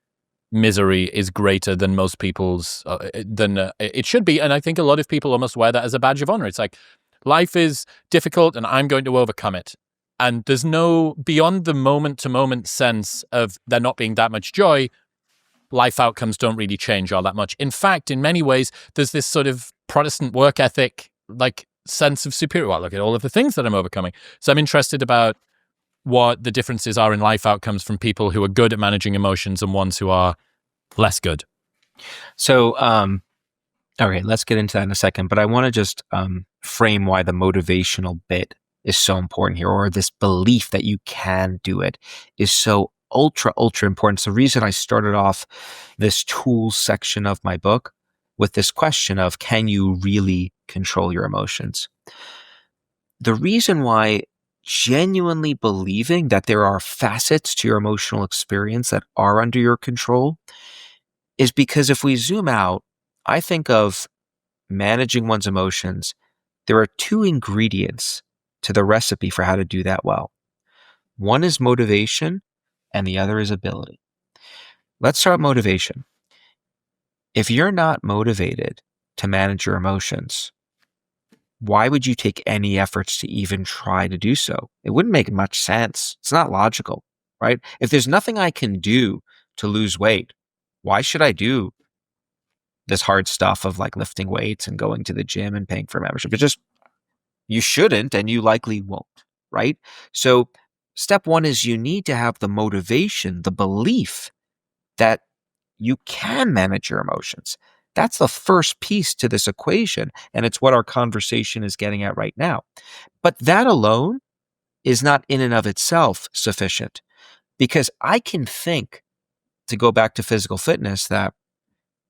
misery is greater than most people's than it should be, and I think a lot of people almost wear that as a badge of honor. It's like, life is difficult and I'm going to overcome it, and there's no beyond the moment to moment sense of there not being that much joy. Life outcomes don't really change all that much. In fact, in many ways, there's this sort of Protestant work ethic, like sense of superior. Well, look at all of the things that I'm overcoming. So I'm interested about what the differences are in life outcomes from people who are good at managing emotions and ones who are less good. So, okay, let's get into that in a second. But I want to just frame why the motivational bit is so important here, or this belief that you can do it is so ultra, ultra important. It's the reason I started off this tools section of my book with this question of, can you really control your emotions? The reason why genuinely believing that there are facets to your emotional experience that are under your control is because if we zoom out, I think of managing one's emotions, there are two ingredients to the recipe for how to do that well. One is motivation, and the other is ability. Let's start with motivation. If you're not motivated to manage your emotions, why would you take any efforts to even try to do so? It wouldn't make much sense. It's not logical, right? If there's nothing I can do to lose weight, why should I do this hard stuff of like lifting weights and going to the gym and paying for membership? It just, you shouldn't, and you likely won't, right? So step one is you need to have the motivation, the belief that you can manage your emotions. That's the first piece to this equation, and it's what our conversation is getting at right now. But that alone is not in and of itself sufficient, because I can think, to go back to physical fitness, that,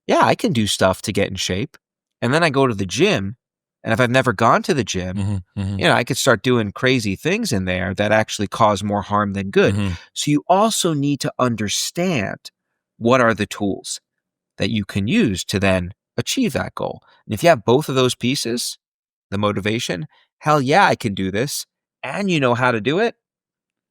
yeah, I can do stuff to get in shape. And then I go to the gym, and if I've never gone to the gym, I could start doing crazy things in there that actually cause more harm than good. So you also need to understand what are the tools that you can use to then achieve that goal. And if you have both of those pieces, the motivation, hell yeah, I can do this, and you know how to do it,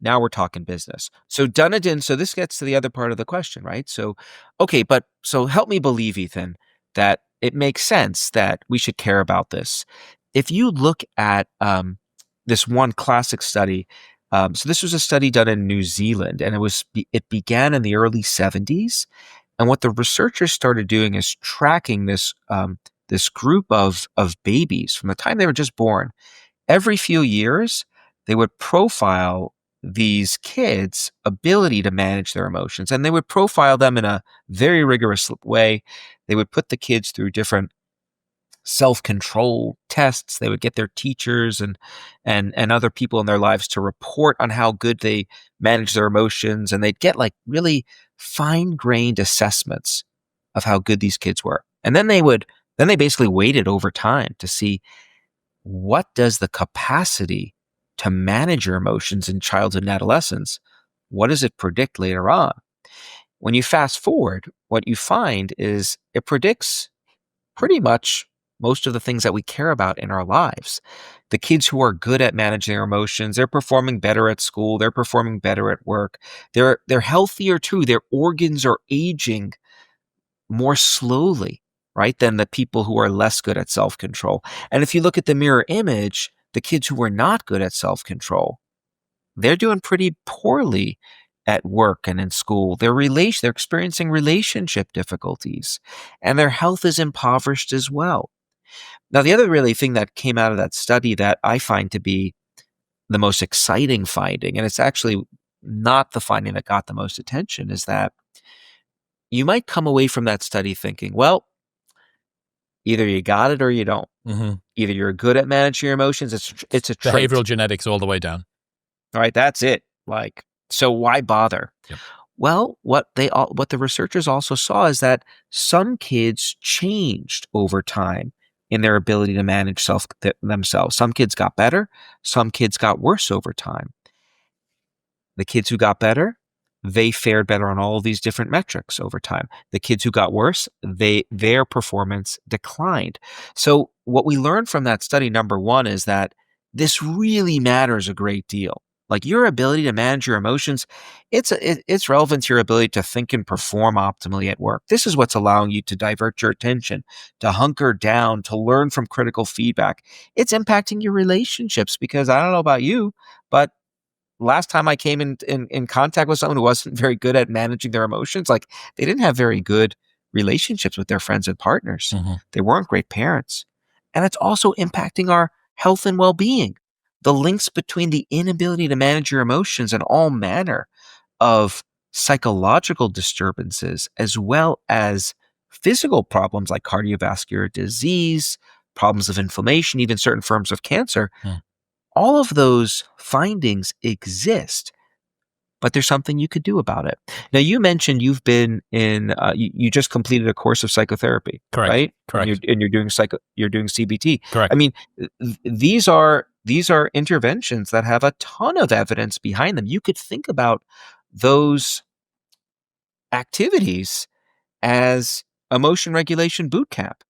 now we're talking business. So Dunedin, so this gets to the other part of the question, right? So, okay, but so help me believe, Ethan, that it makes sense that we should care about this. If you look at this one classic study, so this was a study done in New Zealand, and it began in the early 70s. And what the researchers started doing is tracking this group of babies from the time they were just born. Every few years, they would profile these kids' ability to manage their emotions, and they would profile them in a very rigorous way. They would put the kids through different self-control tests. They would get their teachers and other people in their lives to report on how good they manage their emotions, and they'd get like really fine-grained assessments of how good these kids were. And then they basically waited over time to see, what does the capacity to manage your emotions in childhood and adolescence, what does it predict later on? When you fast forward, what you find is it predicts pretty much most of the things that we care about in our lives. The kids who are good at managing their emotions, they're performing better at school, they're performing better at work. They're healthier too. Their organs are aging more slowly, right, than the people who are less good at self-control. And if you look at the mirror image, the kids who are not good at self-control, they're doing pretty poorly at work and in school. They're experiencing relationship difficulties, and their health is impoverished as well. Now, the other really thing that came out of that study that I find to be the most exciting finding, and it's actually not the finding that got the most attention, is that you might come away from that study thinking, well, either you got it or you don't. Mm-hmm. Either you're good at managing your emotions, it's a trait. Behavioral genetics all the way down. All right, that's it. Like, so why bother? Yep. Well, what the researchers also saw is that some kids changed over time in their ability to manage themselves. Some kids got better, some kids got worse over time. The kids who got better, they fared better on all of these different metrics over time. The kids who got worse, their performance declined. So what we learned from that study, number one, is that this really matters a great deal. Like your ability to manage your emotions, it's relevant to your ability to think and perform optimally at work. This is what's allowing you to divert your attention, to hunker down, to learn from critical feedback. It's impacting your relationships because I don't know about you, but last time I came in contact with someone who wasn't very good at managing their emotions, like they didn't have very good relationships with their friends and partners. Mm-hmm. They weren't great parents. And it's also impacting our health and well-being. The links between the inability to manage your emotions and all manner of psychological disturbances, as well as physical problems like cardiovascular disease, problems of inflammation, even certain forms of cancer, all of those findings exist, but there's something you could do about it. Now, you mentioned you've been you just completed a course of psychotherapy, Correct. right? Correct. And you're doing CBT. Correct. I mean, these are interventions that have a ton of evidence behind them. You could think about those activities as emotion regulation boot camp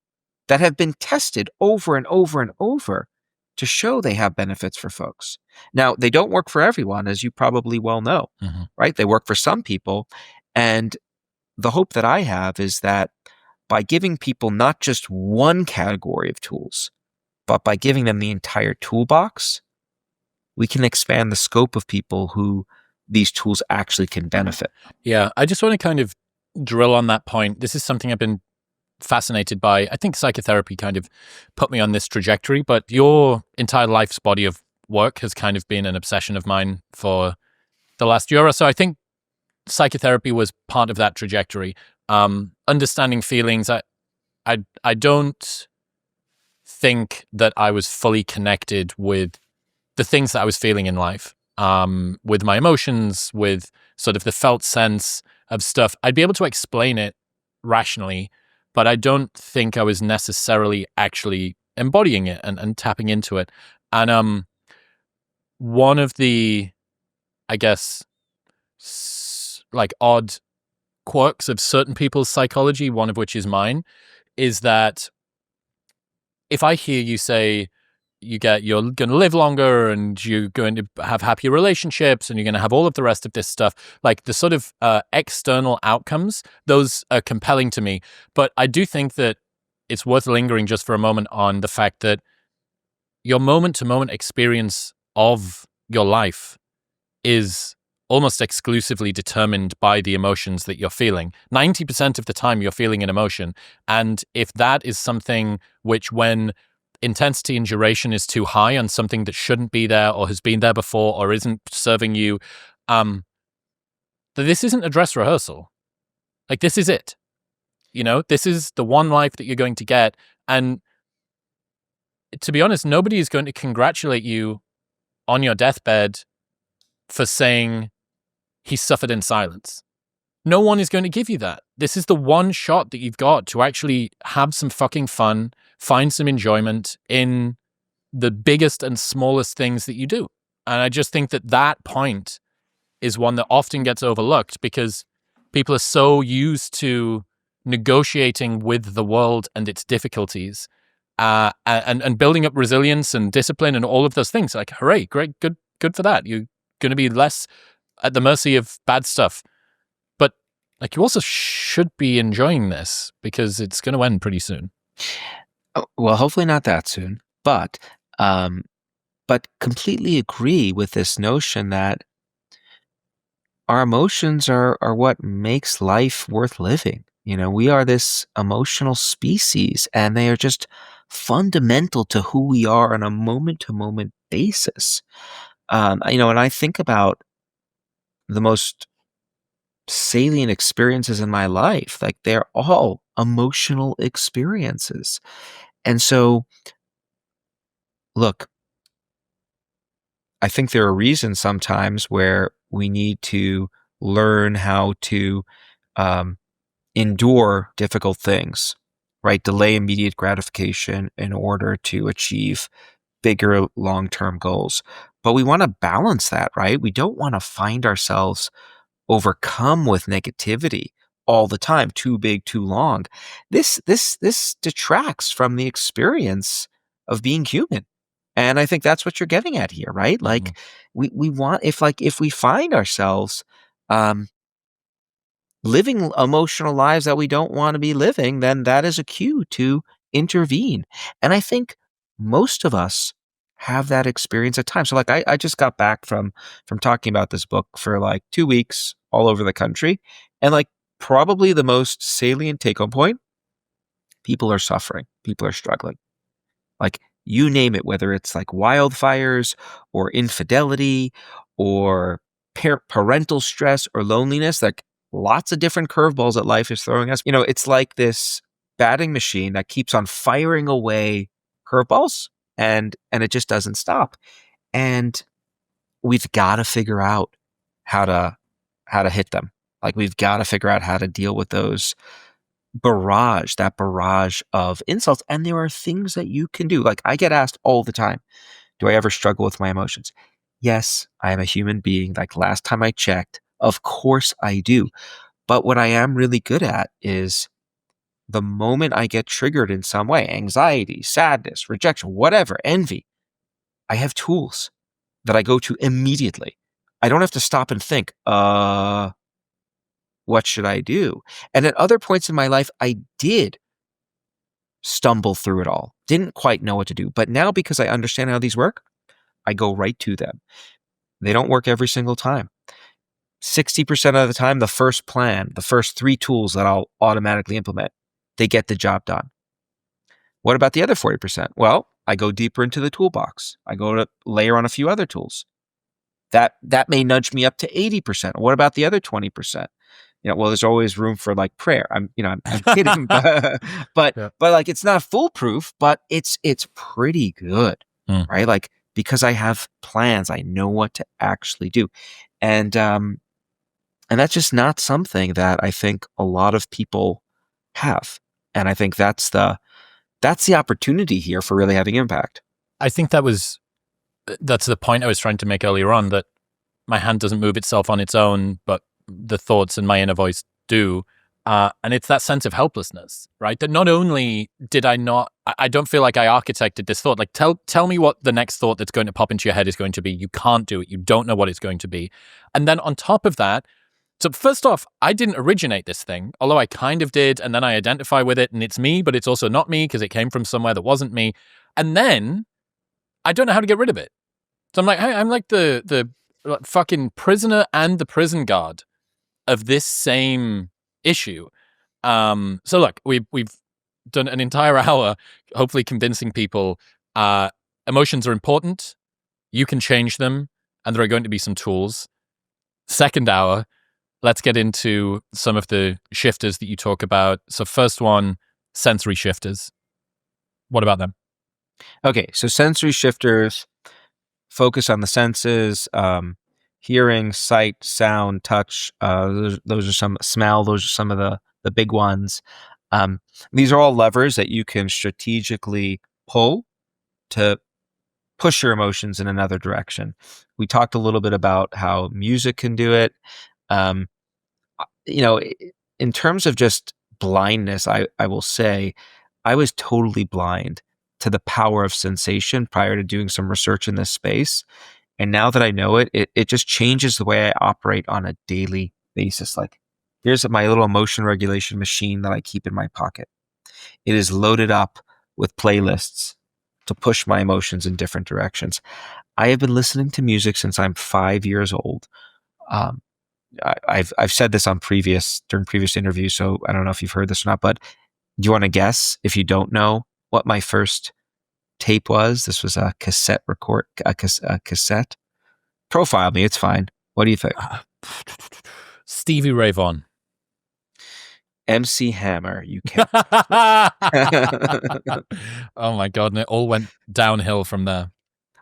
that have been tested over and over and over to show they have benefits for folks. Now, they don't work for everyone, as you probably well know, right? They work for some people. And the hope that I have is that by giving people not just one category of tools, but by giving them the entire toolbox, we can expand the scope of people who these tools actually can benefit. Yeah, I just want to kind of drill on that point. This is something I've been fascinated by. I think psychotherapy kind of put me on this trajectory, but your entire life's body of work has kind of been an obsession of mine for the last year or so. I think psychotherapy was part of that trajectory. Understanding feelings. I don't think that I was fully connected with the things that I was feeling in life, with my emotions, with sort of the felt sense of stuff. I'd be able to explain it rationally, but I don't think I was necessarily actually embodying it and tapping into it. And one of the, I guess, like odd quirks of certain people's psychology, one of which is mine, is that if I hear you say you're going to live longer and you're going to have happier relationships and you're going to have all of the rest of this stuff, like the sort of external outcomes, those are compelling to me. But I do think that it's worth lingering just for a moment on the fact that your moment-to-moment experience of your life is almost exclusively determined by the emotions that you're feeling. 90% of the time you're feeling an emotion. And if that is something which, when intensity and duration is too high on something that shouldn't be there or has been there before or isn't serving you, this isn't a dress rehearsal. Like, this is it. You know, this is the one life that you're going to get. And to be honest, nobody is going to congratulate you on your deathbed for saying he suffered in silence. No one is going to give you that. This is the one shot that you've got to actually have some fucking fun, find some enjoyment in the biggest and smallest things that you do. And I just think that that point is one that often gets overlooked because people are so used to negotiating with the world and its difficulties, and building up resilience and discipline and all of those things. Like, hooray, great, good for that. You're going to be less at the mercy of bad stuff. But like, you also should be enjoying this because it's going to end pretty soon. Oh, well, hopefully not that soon, but completely agree with this notion that our emotions are what makes life worth living. We are this emotional species, and they are just fundamental to who we are on a moment to moment basis. And I think about the most salient experiences in my life, like they're all emotional experiences. And so, look, I think there are reasons sometimes where we need to learn how to um, endure difficult things, right? Delay immediate gratification in order to achieve bigger long term goals. But we want to balance that, right? We don't want to find ourselves overcome with negativity all the time, too big, too long. This detracts from the experience of being human. And I think that's what you're getting at here, right? Mhm. Like we want, if we find ourselves um living emotional lives that we don't want to be living, then that is a cue to intervene. And I think most of us have that experience at times. So like I just got back from talking about this book for like 2 weeks all over the country. And like probably the most salient take home point, people are suffering, people are struggling. Like you name it, whether it's like wildfires or infidelity or parental stress or loneliness, like lots of different curveballs that life is throwing us. It's like this batting machine that keeps on firing away curveballs and it just doesn't stop. And we've got to figure out how to hit them. Like we've got to figure out how to deal with that barrage of insults. And there are things that you can do. Like I get asked all the time, do I ever struggle with my emotions? Yes, I am a human being. Like last time I checked, of course I do. But what I am really good at is the moment I get triggered in some way, anxiety, sadness, rejection, whatever, envy, I have tools that I go to immediately. I don't have to stop and think, what should I do? And at other points in my life, I did stumble through it all, didn't quite know what to do. But now, because I understand how these work, I go right to them. They don't work every single time. 60% of the time, the first plan, the first three tools that I'll automatically implement, they get the job done. What about the other 40%? Well, I go deeper into the toolbox. I go to layer on a few other tools. That may nudge me up to 80%. What about the other 20%? Well, there's always room for like prayer. I'm kidding, but Yeah. like it's not foolproof, but it's pretty good, Mm. right? Like because I have plans, I know what to actually do, and that's just not something that I think a lot of people have, and I think that's the opportunity here for really having impact. I think that's the point I was trying to make earlier on, that my hand doesn't move itself on its own, but the thoughts and my inner voice do. And it's that sense of helplessness, right? That not only did I don't feel like I architected this thought. Like, tell me what the next thought that's going to pop into your head is going to be. You can't do it. You don't know what it's going to be. And then on top of that, so first off, I didn't originate this thing, although I kind of did. And then I identify with it and it's me, but it's also not me because it came from somewhere that wasn't me. And then I don't know how to get rid of it. So I'm like, hey, I'm like the fucking prisoner and the prison guard of this same issue. So look, we've done an entire hour, hopefully convincing people emotions are important. You can change them, and there are going to be some tools. Second hour, let's get into some of the shifters that you talk about. So first one, sensory shifters. What about them? Okay, so sensory shifters focus on the senses, hearing, sight, sound, touch. Those are some smell. Those are some of the big ones. Um, these are all levers that you can strategically pull to push your emotions in another direction. We talked a little bit about how music can do it. Um, in terms of just blindness, I will say I was totally blind to the power of sensation prior to doing some research in this space. And now that I know it just changes the way I operate on a daily basis. Like, here's my little emotion regulation machine that I keep in my pocket. It is loaded up with playlists to push my emotions in different directions. I have been listening to music since I'm 5 years old. Um, I've said this during previous interviews, so I don't know if you've heard this or not, but do you want to guess, if you don't know, what my first tape was? This was a cassette record, a cassette. Profile me, it's fine. What do you think? Stevie Ray Vaughan. MC Hammer, you can't. Oh my God, and it all went downhill from there.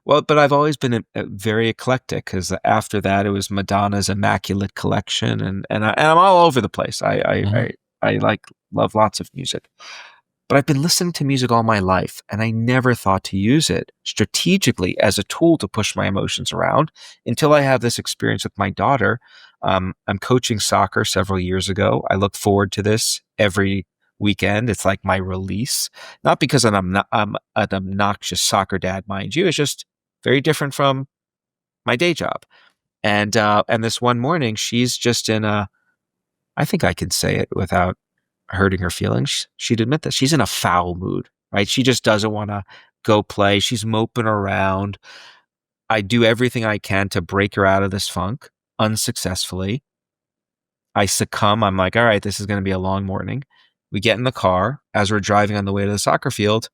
Well, but I've always been very eclectic, because after that it was Madonna's Immaculate Collection, and I'm all over the place. I love lots of music. But I've been listening to music all my life, and I never thought to use it strategically as a tool to push my emotions around until I have this experience with my daughter. I'm coaching soccer several years ago. I look forward to this every weekend. It's like my release, not because I'm an obnoxious soccer dad, mind you. It's just very different from my day job. And this one morning, she's just in a, I think I can say it without hurting her feelings. She'd admit that she's in a foul mood, right? She just doesn't want to go play. She's moping around. I do everything I can to break her out of this funk, unsuccessfully. I succumb. I'm like, all right, this is going to be a long morning. We get in the car. As we're driving on the way to the soccer field,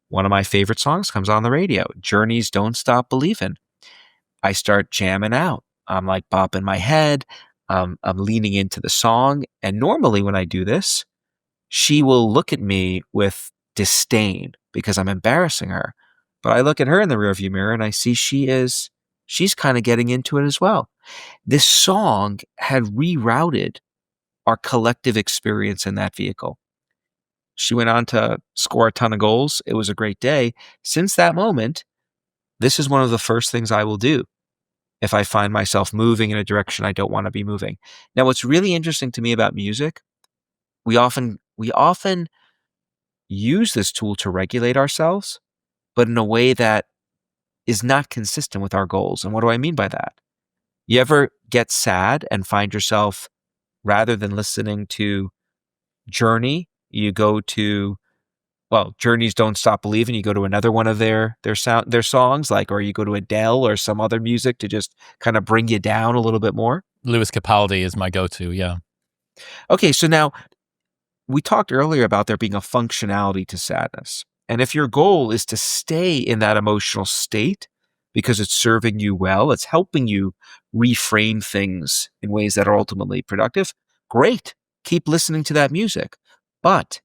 one of my favorite songs comes on the radio, Journey's Don't Stop Believin'. I start jamming out. I'm like bopping my head. I'm leaning into the song. And normally when I do this, she will look at me with disdain because I'm embarrassing her. But I look at her in the rearview mirror and I see she's kind of getting into it as well. This song had rerouted our collective experience in that vehicle. She went on to score a ton of goals. It was a great day. Since that moment, this is one of the first things I will do if I find myself moving in a direction I don't want to be moving. Now, what's really interesting to me about music, we often use this tool to regulate ourselves, but in a way that is not consistent with our goals. And what do I mean by that? You ever get sad and find yourself, rather than listening to Journey, you go to, well, Journey's Don't Stop Believing, you go to another one of their songs, like, or you go to Adele or some other music to just kind of bring you down a little bit more? Lewis Capaldi is my go-to, yeah. Okay, so now we talked earlier about there being a functionality to sadness. And if your goal is to stay in that emotional state because it's serving you well, it's helping you reframe things in ways that are ultimately productive, great. Keep listening to that music. But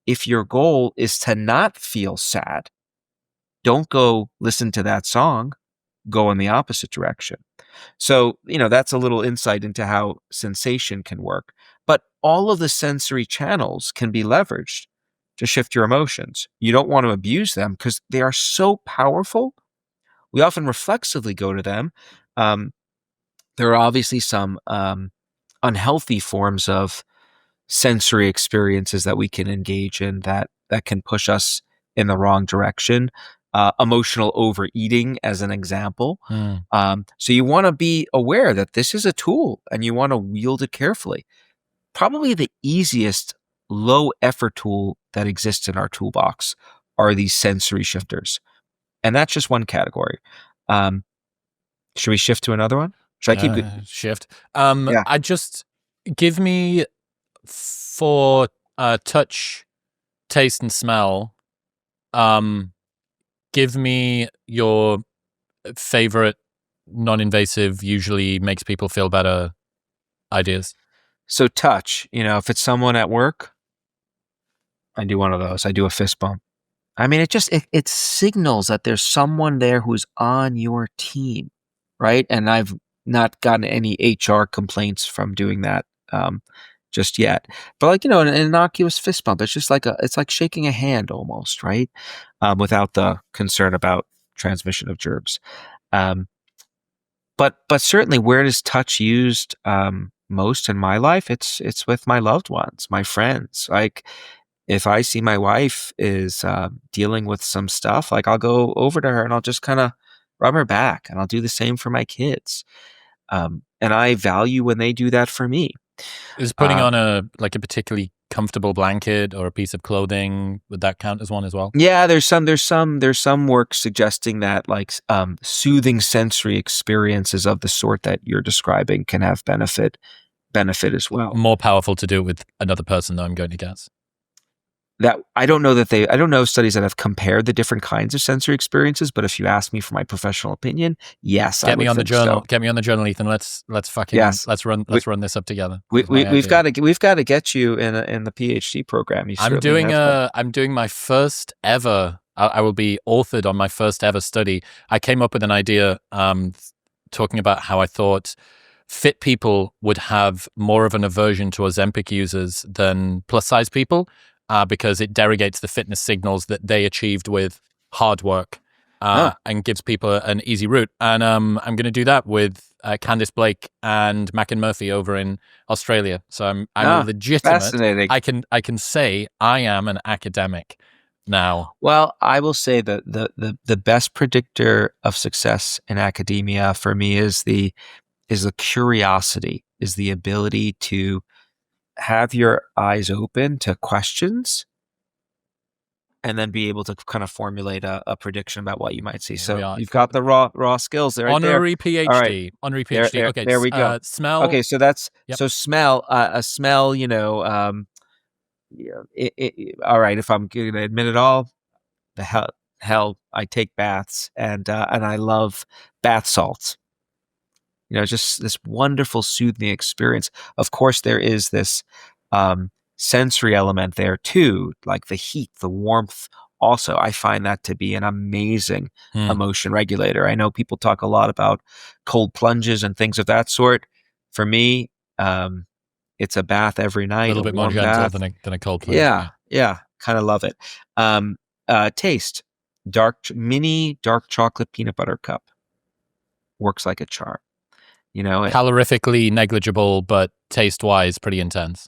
if your goal is to not feel sad, don't go listen to that song. Go in the opposite direction. So, that's a little insight into how sensation can work. But all of the sensory channels can be leveraged to shift your emotions. You don't want to abuse them because they are so powerful. We often reflexively go to them. There are obviously some unhealthy forms of sensory experiences that we can engage in that can push us in the wrong direction. Emotional overeating, as an example. So you want to be aware that this is a tool and you want to wield it carefully. Probably the easiest low effort tool that exists in our toolbox are these sensory shifters. And that's just one category. Should we shift to another one? Should I keep shift? Yeah. I just give me for touch, taste, and smell. Give me your favorite non-invasive, usually makes people feel better ideas. So touch, if it's someone at work, I do one of those. I do a fist bump. I mean, it signals that there's someone there who's on your team, right? And I've not gotten any HR complaints from doing that just yet. But like, an innocuous fist bump, it's like shaking a hand almost, right? Without the concern about transmission of germs. But certainly, where is touch used most in my life? It's with my loved ones, my friends. Like, if I see my wife is dealing with some stuff, like, I'll go over to her and I'll just kind of rub her back, and I'll do the same for my kids. And I value when they do that for me. Is putting Uh, on a particularly comfortable blanket or a piece of clothing, would that count as one as well? yeah, there's some work suggesting that like soothing sensory experiences of the sort that you're describing can have benefit as well. More powerful to do it with another person, though, I'm going to guess. That I don't know studies that have compared the different kinds of sensory experiences, but if you ask me for my professional opinion, yes, I Get me would on the think journal. so. Get me on the journal, Ethan. Let's fucking Yes. We, let's run this up together. we, Is we, my idea. we've got to get you in the PhD program. You certainly have. I'm doing my first ever. I will be authored on my first ever study. I came up with an idea, talking about how I thought fit people would have more of an aversion to Ozempic users than plus size people, because it derogates the fitness signals that they achieved with hard work, Huh. and gives people an easy route. And I'm going to do that with Candice Blake and Mackin Murphy over in Australia. So I'm a Ah, legitimate. fascinating. I can say I am an academic now. Well, I will say that the best predictor of success in academia for me is the curiosity, is the ability to have your eyes open to questions and then be able to kind of formulate a prediction about what you might see. Here we So are. you've got the raw skills there, right there. Honorary All right, PhD. Honorary there PhD. there Okay. there we go. Smell. Okay, so that's Yep. so smell a smell. Yeah, all right. If I'm going to admit it all, the hell I take baths and I love bath salts. Just this wonderful soothing experience. Of course, there is this sensory element there too, like the heat, the warmth. Also, I find that to be an amazing Hmm. emotion regulator. I know people talk a lot about cold plunges and things of that sort. For me, it's a bath every A night, little a bit more warm gentle bath. than a cold plunge. Yeah, Yeah. yeah, kind of love it. Um, Taste, mini dark chocolate peanut butter cup works like a charm. Calorifically negligible, but taste wise, pretty intense.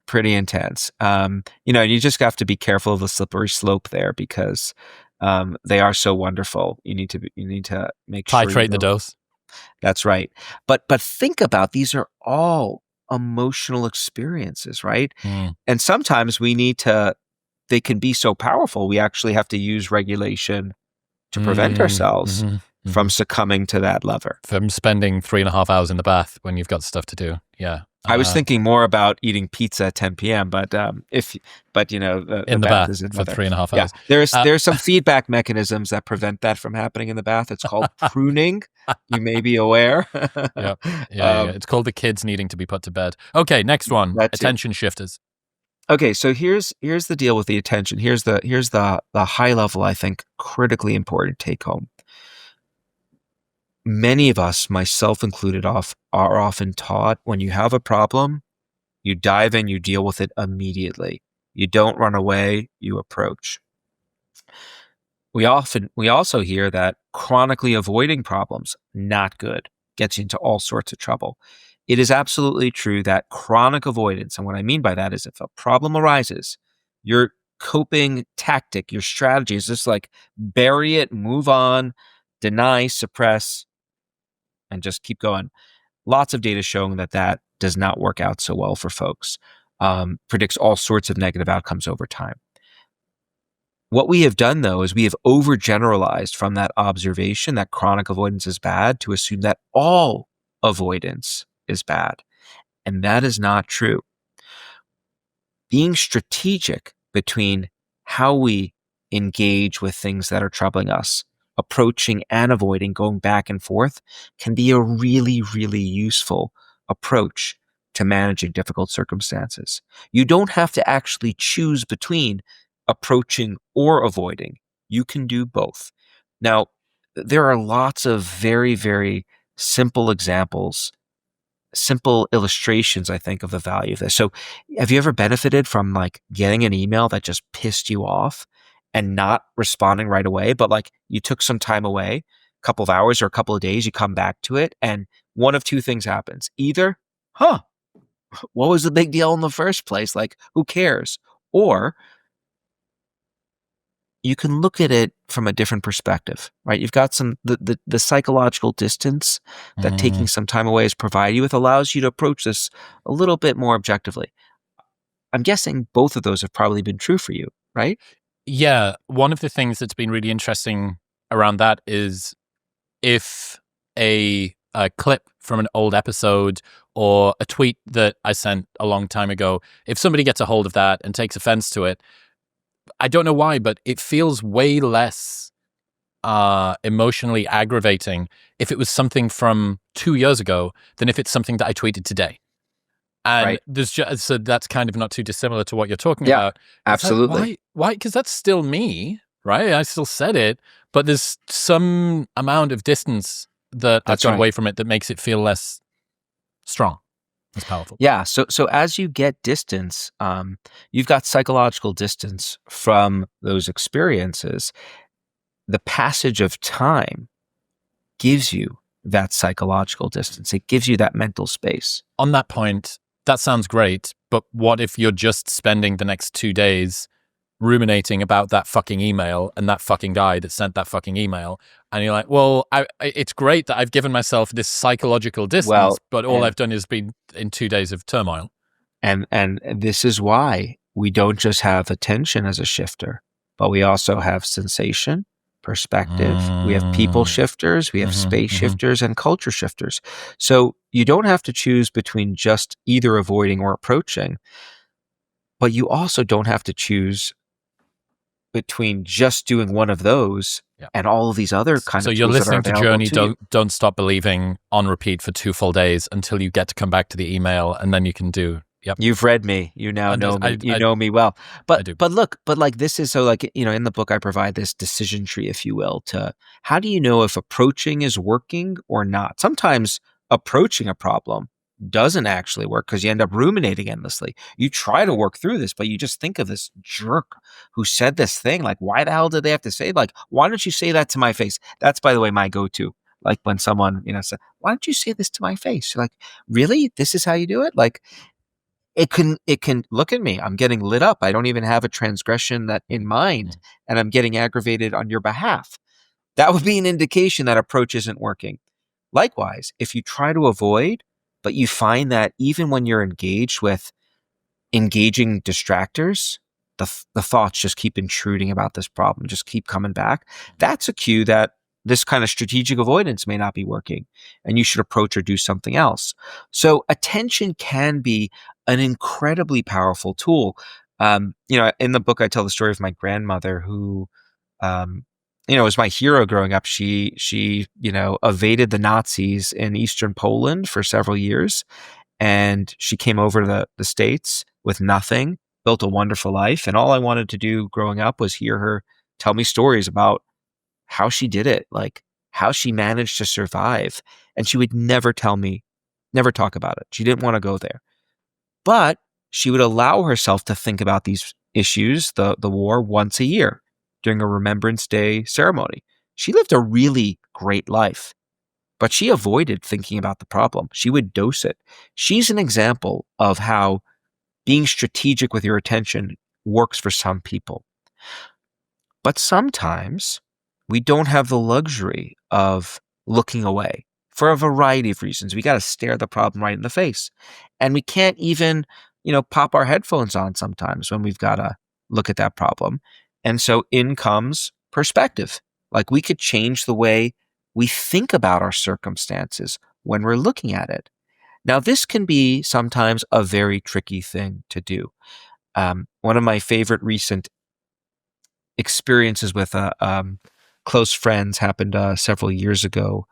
Pretty intense. You just have to be careful of the slippery slope there because they are so wonderful. You need to make sure you Titrate the know. dose. That's right. But think about these are all emotional experiences, right? Hmm. And sometimes we need to. They can be so powerful. We actually have to use regulation to prevent ourselves from succumbing to that lever. From spending 3.5 hours in the bath when you've got stuff to do. Yeah. I was thinking more about eating pizza at 10 p.m., but the in the bath bath is for another. 3.5 Yeah, hours. there's some feedback mechanisms that prevent that from happening in the bath. It's called pruning. You may be aware. Yeah. Yeah. It's called the kids needing to be put to bed. Okay, next one. That too. Attention shifters. Okay, so here's the deal with the attention. Here's the high level, I think, critically important take home. Many of us, myself included, are often taught when you have a problem, you dive in, you deal with it immediately. You don't run away, you approach. We also hear that chronically avoiding problems, not good, gets you into all sorts of trouble. It is absolutely true that chronic avoidance, and what I mean by that is if a problem arises, your coping tactic, your strategy is just like bury it, move on, deny, suppress, and just keep going. Lots of data showing that does not work out so well for folks. Predicts all sorts of negative outcomes over time. What we have done, though, is we have overgeneralized from that observation that chronic avoidance is bad to assume that all avoidance is bad. And that is not true. Being strategic between how we engage with things that are troubling us, approaching and avoiding, going back and forth, can be a really, really useful approach to managing difficult circumstances. You don't have to actually choose between approaching or avoiding. You can do both. Now, there are lots of very, very simple examples, simple illustrations, I think, of the value of this. So, have you ever benefited from like getting an email that just pissed you off and not responding right away, but like you took some time away, a couple of hours or a couple of days, you come back to it, and one of two things happens. Either, what was the big deal in the first place? Like, who cares? Or you can look at it from a different perspective, right? You've got the psychological distance that taking Mm. some time away has provided you with allows you to approach this a little bit more objectively. I'm guessing both of those have probably been true for you, right? Yeah, one of the things that's been really interesting around that is if a clip from an old episode or a tweet that I sent a long time ago, if somebody gets a hold of that and takes offense to it, I don't know why, but it feels way less emotionally aggravating if it was something from 2 years ago than if it's something that I tweeted today. And Right. there's just, so that's kind of not too dissimilar to what you're talking Yeah, about. It's like, absolutely. why? Because that's still me, right? I still said it, but there's some amount of distance that I've That's got right. away from it that makes it feel less strong, less powerful. Yeah. So as you get distance, you've got psychological distance from those experiences. The passage of time gives you that psychological distance. It gives you that mental space. On that point, that sounds great, but what if you're just spending the next 2 days ruminating about that fucking email and that fucking guy that sent that fucking email, and you're like, well, it's great that I've given myself this psychological distance, Well, but all and I've done is been in 2 days of turmoil. and this is why we don't just have attention as a shifter, but we also have sensation, perspective. We have people Mm. shifters, we have Mhm, space mhm. shifters, and culture shifters. So you don't have to choose between just either avoiding or approaching, but you also don't have to choose between just doing one of those Yeah. and all of these other kind So of you're tools that are listening to available Journey. to you. Don't stop believing on repeat for 2 full days until you get to come back to the email, and then you can do. Yep. You've read me. You now And know me. You I know me well. I But do. but look, but like this is so like, in the book I provide this decision tree, if you will, to how do you know if approaching is working or not? Sometimes approaching a problem doesn't actually work because you end up ruminating endlessly. You try to work through this, but you just think of this jerk who said this thing. Like, why the hell did they have to say? Like, why don't you say that to my face? That's, by the way, my go-to. Like when someone, said, why don't you say this to my face? You're like, really? This is how you do it? Like, it can look at me. I'm getting lit up. I don't even have a transgression that in mind, Mm. and I'm getting aggravated on your behalf. That would be an indication that approach isn't working. Likewise, if you try to avoid, but you find that even when you're engaged with engaging distractors, the thoughts just keep intruding about this problem, just keep coming back. That's a cue that this kind of strategic avoidance may not be working and you should approach or do something else. So attention can be an incredibly powerful tool. In the book, I tell the story of my grandmother who, was my hero growing up. She evaded the Nazis in Eastern Poland for several years, and she came over to the States with nothing, built a wonderful life. And all I wanted to do growing up was hear her tell me stories about how she did it, like how she managed to survive. And she would never tell me, never talk about it. She didn't want to go there. But she would allow herself to think about these issues, the war, once a year during a Remembrance Day ceremony. She lived a really great life, but she avoided thinking about the problem. She would dose it. She's an example of how being strategic with your attention works for some people. But sometimes we don't have the luxury of looking away for a variety of reasons. We got to stare the problem right in the face. And we can't even, pop our headphones on sometimes when we've got to look at that problem. And so in comes perspective. Like we could change the way we think about our circumstances when we're looking at it. Now, this can be sometimes a very tricky thing to do. One of my favorite recent experiences with close friends happened several years ago.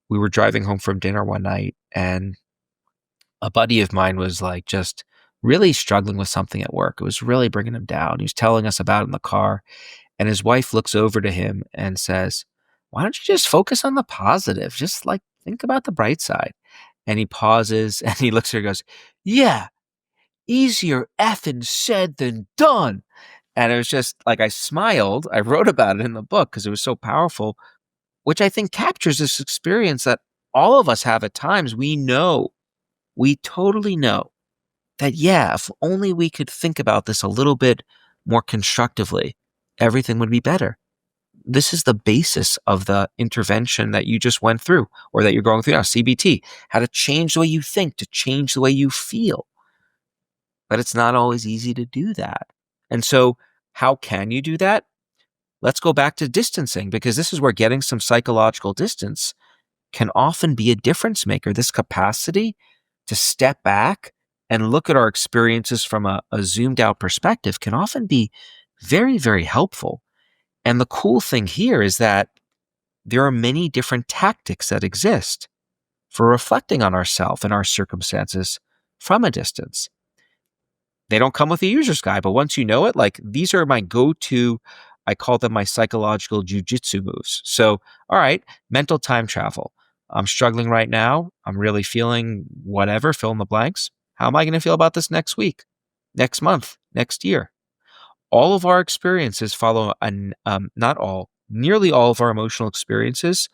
We were driving home from dinner one night, and a buddy of mine was like just really struggling with something at work. It was really bringing him down. He was telling us about it in the car, and his wife looks over to him and says, "Why don't you just focus on the positive? Just like think about the bright side." And he pauses and he looks at her and goes, "Yeah, easier effing said than done." And it was just like I smiled. I wrote about it in the book because it was so powerful, which I think captures this experience that all of us have at times. We totally know that, yeah, if only we could think about this a little bit more constructively, everything would be better. This is the basis of the intervention that you just went through or that you're going through now, CBT, how to change the way you think, to change the way you feel. But it's not always easy to do that. And so how can you do that? Let's go back to distancing, because this is where getting some psychological distance can often be a difference maker. This capacity to step back and look at our experiences from a zoomed out perspective can often be very, very helpful. And the cool thing here is that there are many different tactics that exist for reflecting on ourselves and our circumstances from a distance. They don't come with a user's guide, but once you know it, like these are my go-to, I call them my psychological jujitsu moves. So, all right, mental time travel. I'm struggling right now. I'm really feeling whatever, fill in the blanks. How am I going to feel about this next week, next month, next year? All of our experiences follow not all, nearly all of our emotional experiences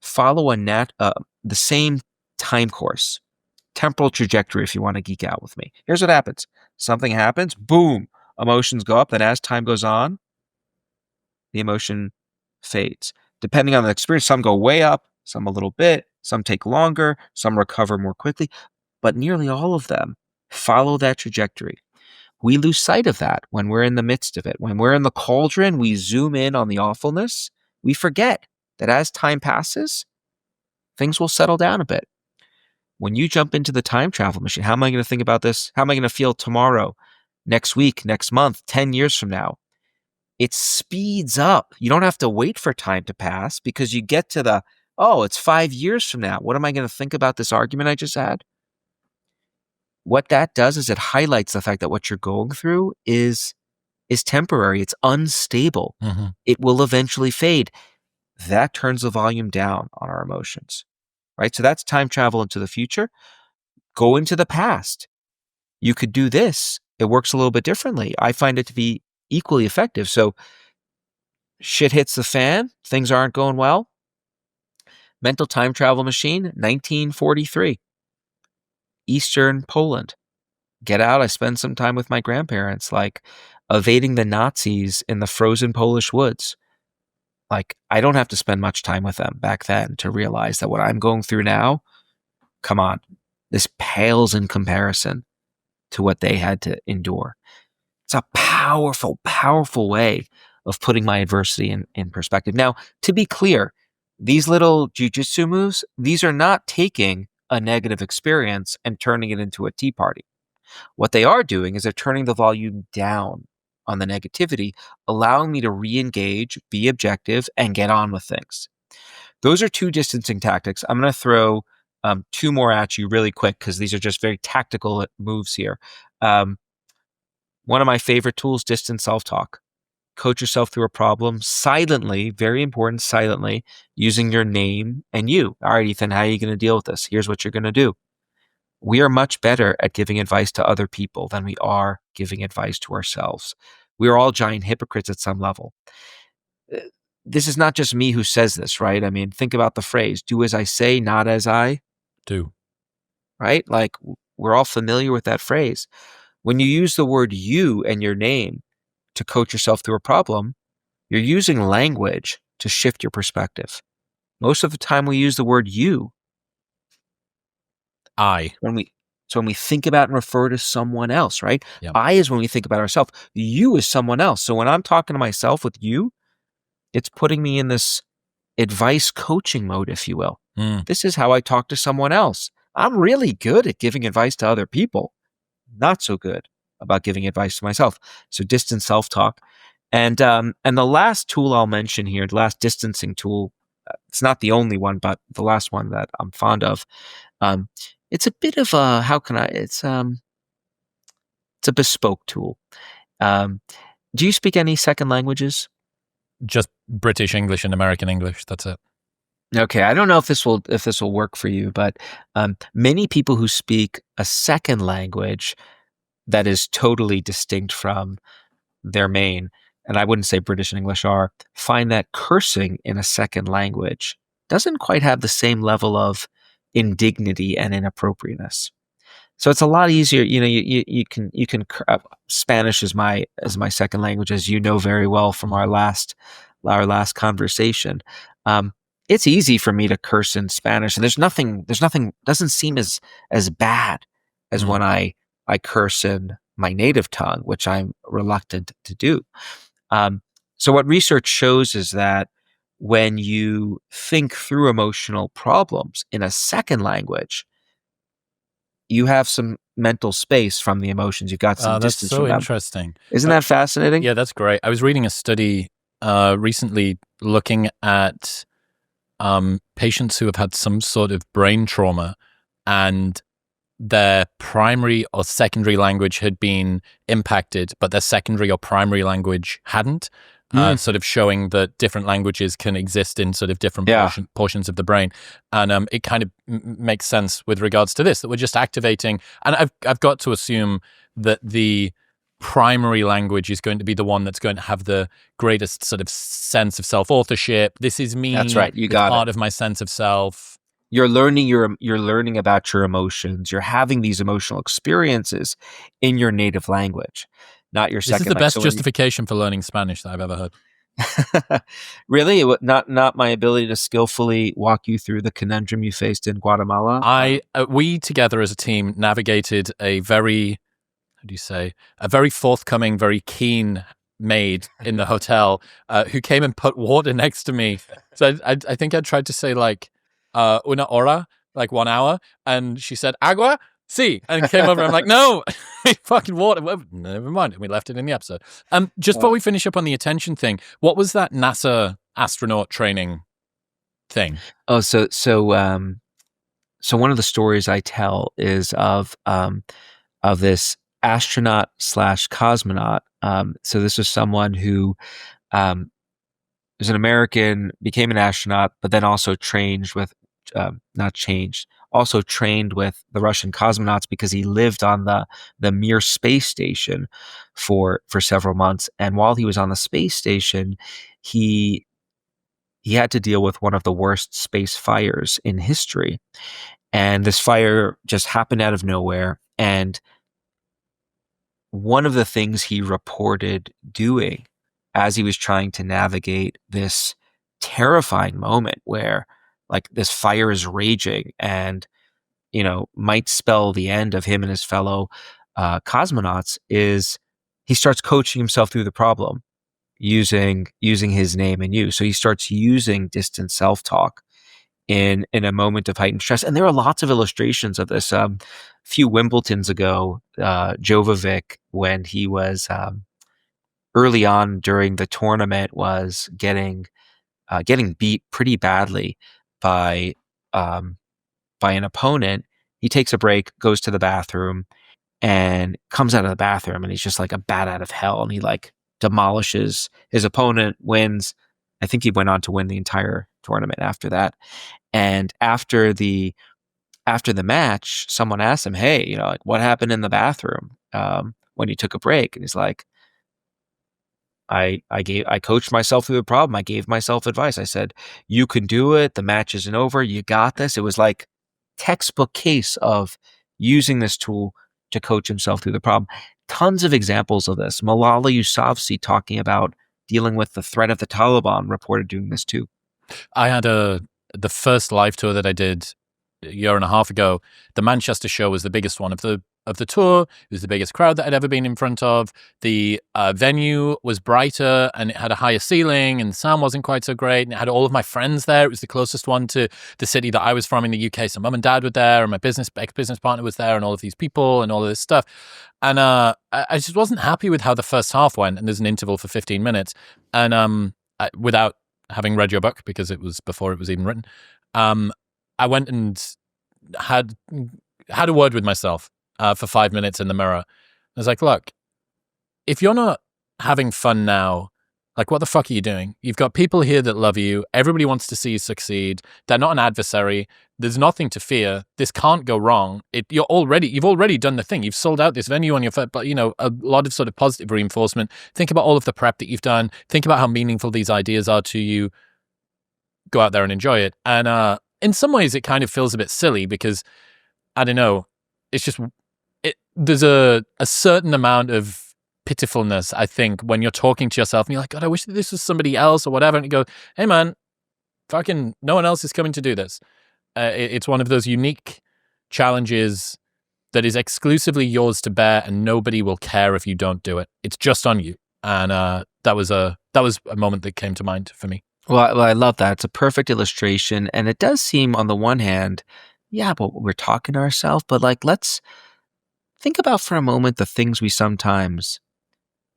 follow the same time course, temporal trajectory, if you want to geek out with me. Here's what happens. Something happens, boom, emotions go up. Then as time goes on, the emotion fades. Depending on the experience, some go way up, some a little bit, some take longer, some recover more quickly, but nearly all of them follow that trajectory. We lose sight of that when we're in the midst of it. When we're in the cauldron, we zoom in on the awfulness. We forget that as time passes, things will settle down a bit. When you jump into the time travel machine, how am I going to think about this? How am I going to feel tomorrow, next week, next month, 10 years from now? It speeds up. You don't have to wait for time to pass because you get to it's 5 years from now. What am I going to think about this argument I just had? What that does is it highlights the fact that what you're going through is temporary. It's unstable. Mm-hmm. It will eventually fade. That turns the volume down on our emotions, right? So that's time travel into the future. Go into the past. You could do this. It works a little bit differently. I find it to be equally effective. So shit hits the fan. Things aren't going well. Mental time travel machine, 1943, Eastern Poland. Get out. I spend some time with my grandparents, like evading the Nazis in the frozen Polish woods. Like, I don't have to spend much time with them back then to realize that what I'm going through now, come on, this pales in comparison to what they had to endure. It's a powerful, powerful way of putting my adversity in perspective. Now, to be clear, these little jujitsu moves, these are not taking a negative experience and turning it into a tea party. What they are doing is they're turning the volume down on the negativity, allowing me to re-engage, be objective, and get on with things. Those are two distancing tactics. I'm going to throw two more at you really quick because these are just very tactical moves here. One of my favorite tools, distance self-talk. Coach yourself through a problem silently, very important, silently, using your name and you. All right, Ethan, how are you going to deal with this? Here's what you're going to do. We are much better at giving advice to other people than we are giving advice to ourselves. We are all giant hypocrites at some level. This is not just me who says this, right? I mean, think about the phrase, do as I say, not as I Do. right? Like, we're all familiar with that phrase. When you use the word you and your name to coach yourself through a problem, you're using language to shift your perspective. Most of the time we use the word you I. when we think about and refer to someone else, right? Yep. I is when we think about ourselves. You is someone else. So when I'm talking to myself with you, it's putting me in this advice coaching mode, if you will. This is how I talk to someone else. I'm really good at giving advice to other people, not so good about giving advice to myself. So distance self-talk. And the last tool I'll mention here, the last distancing tool, it's not the only one, but the last one that I'm fond of. It's a bit of a, it's a bespoke tool. Do you speak any second languages? Just British English and American English. That's it. Okay, I don't know if this will work for you, but many people who speak a second language that is totally distinct from their main, and I wouldn't say British and English are, find that cursing in a second language doesn't quite have the same level of indignity and inappropriateness. So it's a lot easier. You can Spanish is my second language, as you know very well from our last conversation. Um, it's easy for me to curse in Spanish, and there's nothing doesn't seem as bad as Mm. when I curse in my native tongue, which I'm reluctant to do. Um, so what research shows is that when you think through emotional problems in a second language, you have some mental space from the emotions. You've got some That's distance so from them. interesting. Isn't Uh, that fascinating? yeah, that's great. I was reading a study recently looking at patients who have had some sort of brain trauma, and their primary or secondary language had been impacted, but their secondary or primary language hadn't. Mm, Sort of showing that different languages can exist in sort of different yeah, portions of the brain, and it kind of makes sense with regards to this, that we're just activating. And I've got to assume that the primary language is going to be the one that's going to have the greatest sort of sense of self-authorship. This is that's me. right. You It's got it. part of my sense of self. You're learning about your emotions. You're having these emotional experiences in your native language, not your This is second the language. best So when you justification for learning Spanish that I've ever heard. really, not my ability to skillfully walk you through the conundrum you faced in Guatemala. We together as a team navigated a very, how do you say, a very forthcoming, very keen maid in the hotel who came and put water next to me. So I think I tried to say like una hora, like 1 hour, and she said agua, sí, and came over. I'm like, no, fucking water. Well, never mind. And we left it in the episode. Just before Uh, we finish up on the attention thing, what was that NASA astronaut training thing? oh, so one of the stories I tell is of this astronaut slash cosmonaut. So this was someone who um, was an American, became an astronaut, but then also not changed, also trained with the Russian cosmonauts because he lived on the Mir space station for several months. And while he was on the space station, he he had to deal with one of the worst space fires in history. And this fire just happened out of nowhere. And one of the things he reported doing as he was trying to navigate this terrifying moment where like this fire is raging and might spell the end of him and his fellow cosmonauts is he starts coaching himself through the problem using his name and you. So he starts using distant self-talk in a moment of heightened stress. And there are lots of illustrations of this. Few Wimbledons ago, Jovovic, when he was early on during the tournament, was getting beat pretty badly by um, by an opponent. He takes a break, goes to the bathroom, and comes out of the bathroom, and he's just like a bat out of hell, and he like demolishes his opponent, wins. I think he went on to win the entire tournament after that. And after the match, someone asked him, "Hey, like what happened in the bathroom when you took a break?" And he's like, I coached myself through the problem. I gave myself advice. I said, you can do it. The match isn't over. You got this." It was like textbook case of using this tool to coach himself through the problem. Tons of examples of this. Malala Yousafzai talking about dealing with the threat of the Taliban reported doing this too. I had the first live tour that I did a year and a half ago. The Manchester show was the biggest one of the tour. It was the biggest crowd that I'd ever been in front of. The venue was brighter and it had a higher ceiling, and the sound wasn't quite so great. And it had all of my friends there. It was the closest one to the city that I was from in the UK. So mum and dad were there, and my ex-business partner was there, and all of these people and all of this stuff. And I just wasn't happy with how the first half went. And there's an interval for 15 minutes. And without having read your book, because it was before it was even written, I went and had a word with myself for 5 minutes in the mirror. I was like, look, if you're not having fun now, like, what the fuck are you doing? You've got people here that love you. Everybody wants to see you succeed. They're not an adversary. There's nothing to fear. This can't go wrong. You've already done the thing. You've sold out this venue on your foot, but a lot of sort of positive reinforcement. Think about all of the prep that you've done. Think about how meaningful these ideas are to you. Go out there and enjoy it. And in some ways, it kind of feels a bit silly because, I don't know, it's just there's a certain amount of pitifulness, I think, when you're talking to yourself and you're like, God, I wish that this was somebody else or whatever. And you go, hey, man, fucking no one else is coming to do this. It's one of those unique challenges that is exclusively yours to bear, and nobody will care if you don't do it. It's just on you. And that was a moment that came to mind for me. Well, I love that. It's a perfect illustration, and it does seem, on the one hand, yeah, but we're talking to ourselves. But like, let's think about for a moment the things we sometimes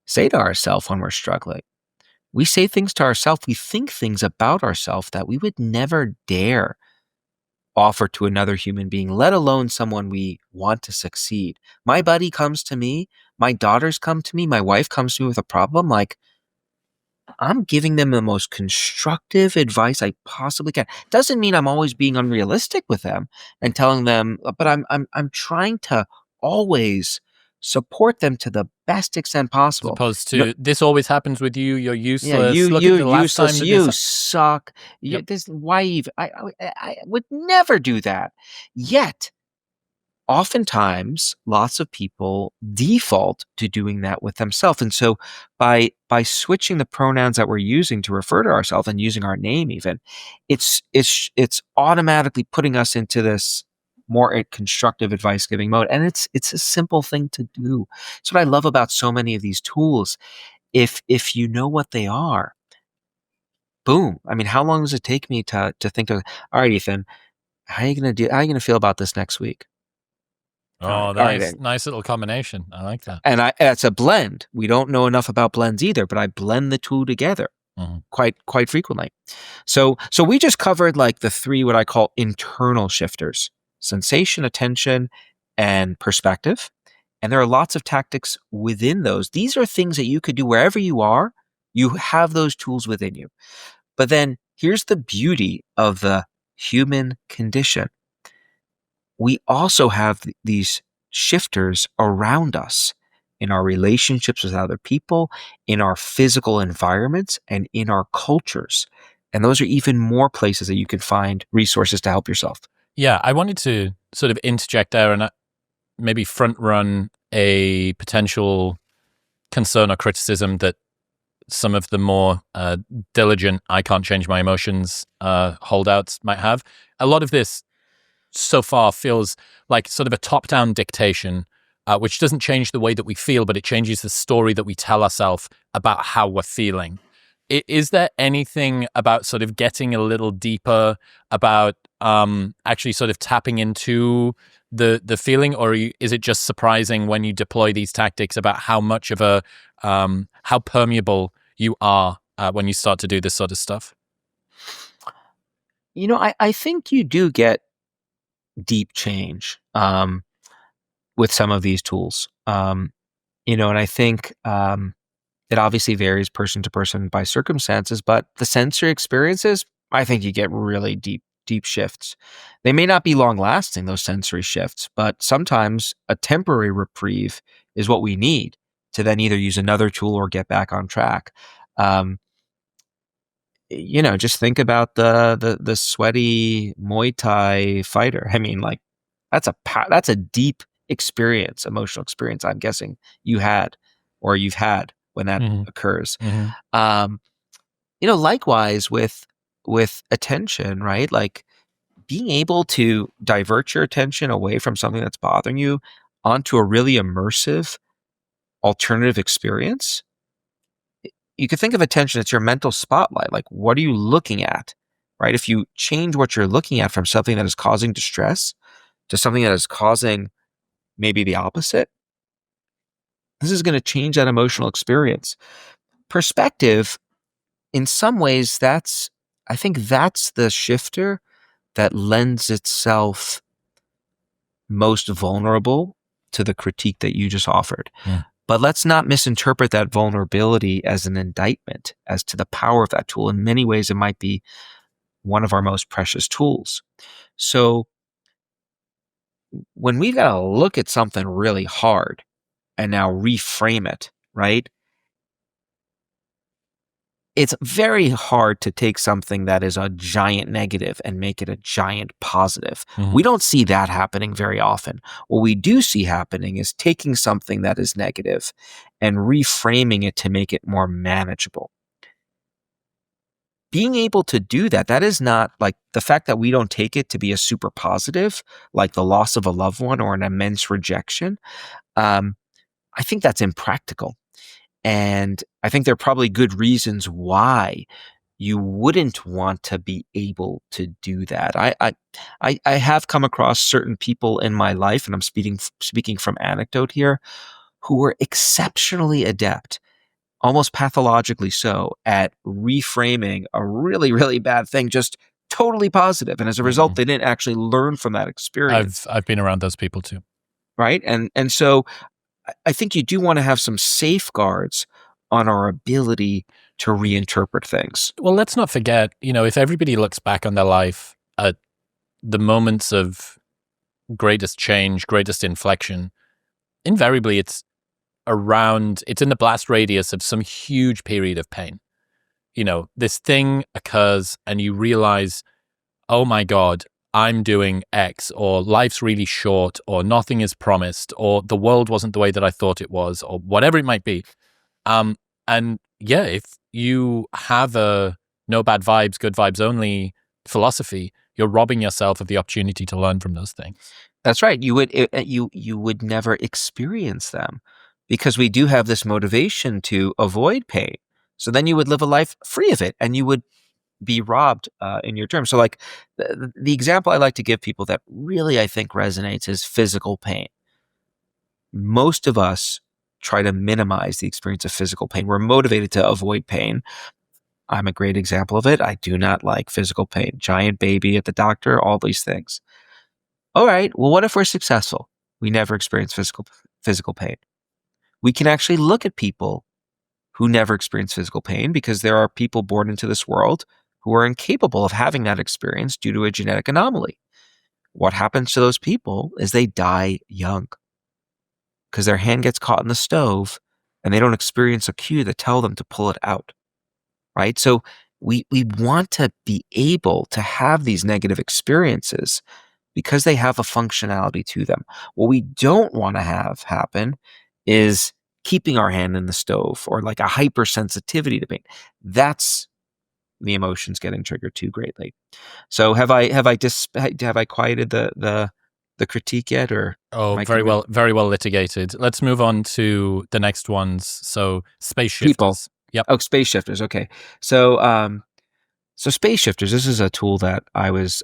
say to ourselves when we're struggling. We say things to ourselves. We think things about ourselves that we would never dare offer to another human being, let alone someone we want to succeed. My buddy comes to me. My daughters come to me. My wife comes to me with a problem. Like, I'm giving them the most constructive advice I possibly can. Doesn't mean I'm always being unrealistic with them and telling them, but I'm trying to always support them to the best extent As possible. opposed No, to, this always happens with you, you're yeah, useless. Look at the last time useless, that this. you suck. Yep. This why even I would never do that. Yet oftentimes lots of people default to doing that with themselves, and so by switching the pronouns that we're using to refer to ourselves and using our name even, it's automatically putting us into this more constructive advice giving mode, and it's a simple thing to do. It's what I love about so many of these tools. If you know what they are, boom. I mean, how long does it take me to think of, all right, Ethan, how are you gonna feel about this next week? All right, Oh, all right. nice little combination. I like that. And it's a blend. We don't know enough about blends either, but I blend the two together Mm-hmm. quite frequently. So we just covered like the three what I call internal shifters: sensation, attention, and perspective. And there are lots of tactics within those. These are things that you could do wherever you are. You have those tools within you. But then here's the beauty of the human condition. We also have these shifters around us in our relationships with other people, in our physical environments, and in our cultures. And those are even more places that you can find resources to help yourself. Yeah, I wanted to sort of interject there and maybe front run a potential concern or criticism that some of the more diligent, I can't change my emotions holdouts might have. A lot of this so far feels like sort of a top-down dictation, which doesn't change the way that we feel, but it changes the story that we tell ourselves about how we're feeling. Is there anything about sort of getting a little deeper about actually sort of tapping into the feeling, or is it just surprising when you deploy these tactics about how much of a how permeable you are when you start to do this sort of stuff? I think you do get deep change with some of these tools. And I think it obviously varies person to person by circumstances, but the sensory experiences, I think you get really deep shifts. They may not be long lasting, those sensory shifts, but sometimes a temporary reprieve is what we need to then either use another tool or get back on track. Um, just think about the sweaty Muay Thai fighter. I mean, like that's a deep experience, emotional experience. I'm guessing you had or you've had when that Mm-hmm. occurs. Mm-hmm. Um, likewise with attention, right? Like being able to divert your attention away from something that's bothering you onto a really immersive alternative experience. You could think of attention as your mental spotlight. Like, what are you looking at? Right? If you change what you're looking at from something that is causing distress to something that is causing maybe the opposite, this is going to change that emotional experience. Perspective, in some ways, I think that's the shifter that lends itself most vulnerable to the critique that you just offered. Mm. But let's not misinterpret that vulnerability as an indictment as to the power of that tool. In many ways, it might be one of our most precious tools. So when we've got to look at something really hard and now reframe it, right? it's very hard to take something that is a giant negative and make it a giant positive. Mhm. We don't see that happening very often. What we do see happening is taking something that is negative and reframing it to make it more manageable. Being able to do that, that is not like the fact that we don't take it to be a super positive, like the loss of a loved one or an immense rejection. Um, I think that's impractical. And I think there are probably good reasons why you wouldn't want to be able to do that. I have come across certain people in my life, and I'm speaking from anecdote here, who were exceptionally adept, almost pathologically so, at reframing a really, really bad thing just totally positive. And as a result, Mhm. they didn't actually learn from that experience. I've been around those people too. Right. And so I think you do want to have some safeguards on our ability to reinterpret things. Well, let's not forget, if everybody looks back on their life at the moments of greatest change, greatest inflection, invariably it's in the blast radius of some huge period of pain. This thing occurs and you realize, oh my God, I'm doing X, or life's really short, or nothing is promised, or the world wasn't the way that I thought it was, or whatever it might be. And yeah, if you have a no bad vibes, good vibes only philosophy, you're robbing yourself of the opportunity to learn from those things. That's right. You would never experience them because we do have this motivation to avoid pain. So then you would live a life free of it, and you would be robbed in your terms. So, like the example I like to give people that really I think resonates is physical pain. Most of us try to minimize the experience of physical pain. We're motivated to avoid pain. I'm a great example of it. I do not like physical pain. Giant baby at the doctor, all these things. All right, well, what if we're successful? We never experience physical pain. We can actually look at people who never experience physical pain because there are people born into this world who are incapable of having that experience due to a genetic anomaly. What happens to those people is they die young because their hand gets caught in the stove and they don't experience a cue to tell them to pull it out, right? So we want to be able to have these negative experiences because they have a functionality to them. What we don't want to have happen is keeping our hand in the stove or like a hypersensitivity to pain. That's the emotions getting triggered too greatly. So have I quieted the critique yet, or am Oh, I keeping very well litigated. Let's move on to the next ones. So space people? shifters. Yep. Oh, space shifters. Okay, so so space shifters. This is a tool that I was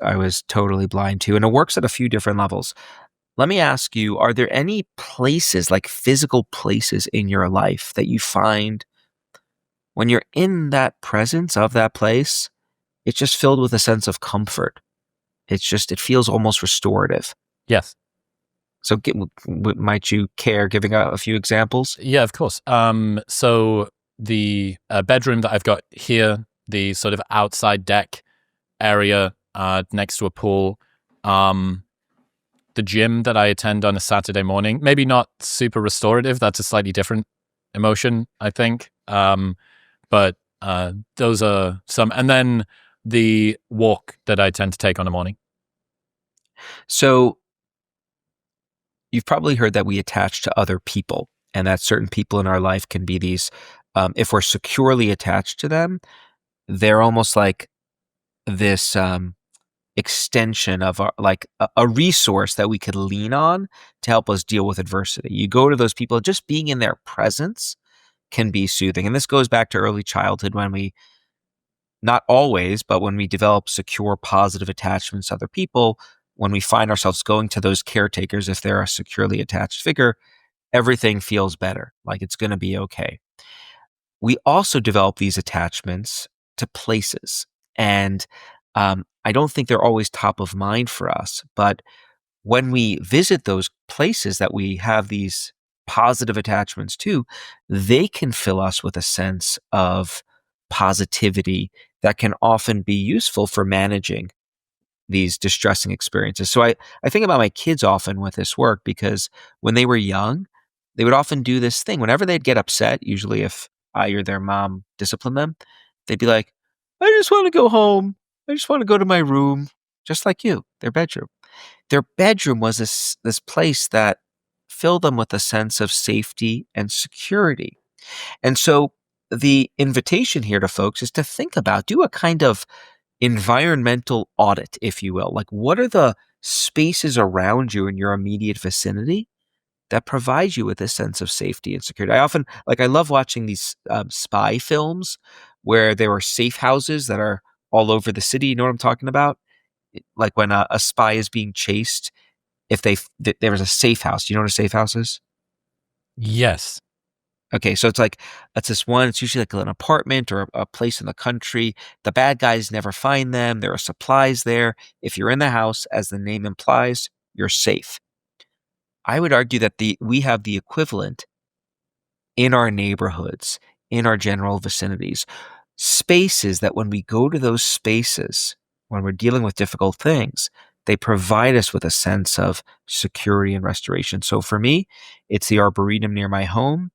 totally blind to, and it works at a few different levels. Let me ask you, are there any places, like physical places in your life that you find when you're in that presence of that place, it's just filled with a sense of comfort? It feels almost restorative. Yes. So might you care giving a few examples? Yeah, of course. So the bedroom that I've got here, the sort of outside deck area next to a pool, the gym that I attend on a Saturday morning, maybe not super restorative. That's a slightly different emotion, I think. But those are some. And then the walk that I tend to take on a morning. So you've probably heard that we attach to other people and that certain people in our life can be these, if we're securely attached to them, they're almost like this extension of our, like a resource that we could lean on to help us deal with adversity. You go to those people, just being in their presence can be soothing. And this goes back to early childhood when we, not always, but when we develop secure, positive attachments to other people, when we find ourselves going to those caretakers, if they're a securely attached figure, everything feels better, like it's going to be okay. We also develop these attachments to places. And I don't think they're always top of mind for us, but when we visit those places that we have these positive attachments to, they can fill us with a sense of positivity that can often be useful for managing these distressing experiences. So I think about my kids often with this work because when they were young, they would often do this thing. Whenever they'd get upset, usually if I or their mom disciplined them, they'd be like, I just want to go home. I just want to go to my room, just like you, their bedroom. Their bedroom was this place that filled them with a sense of safety and security. And so the invitation here to folks is to think about, do a kind of environmental audit, if you will. Like, what are the spaces around you in your immediate vicinity that provide you with a sense of safety and security? I love watching these spy films where there are safe houses that are all over the city. You know what I'm talking about? Like when a spy is being chased, if there was a safe house. Do you know what a safe house is? Yes. Okay, so it's this one. It's usually like an apartment or a place in the country. The bad guys never find them. There are supplies there. If you're in the house, as the name implies, you're safe. I would argue that we have the equivalent in our neighborhoods, in our general vicinities, spaces that when we go to those spaces, when we're dealing with difficult things, they provide us with a sense of security and restoration. So for me, it's the Arboretum near my home.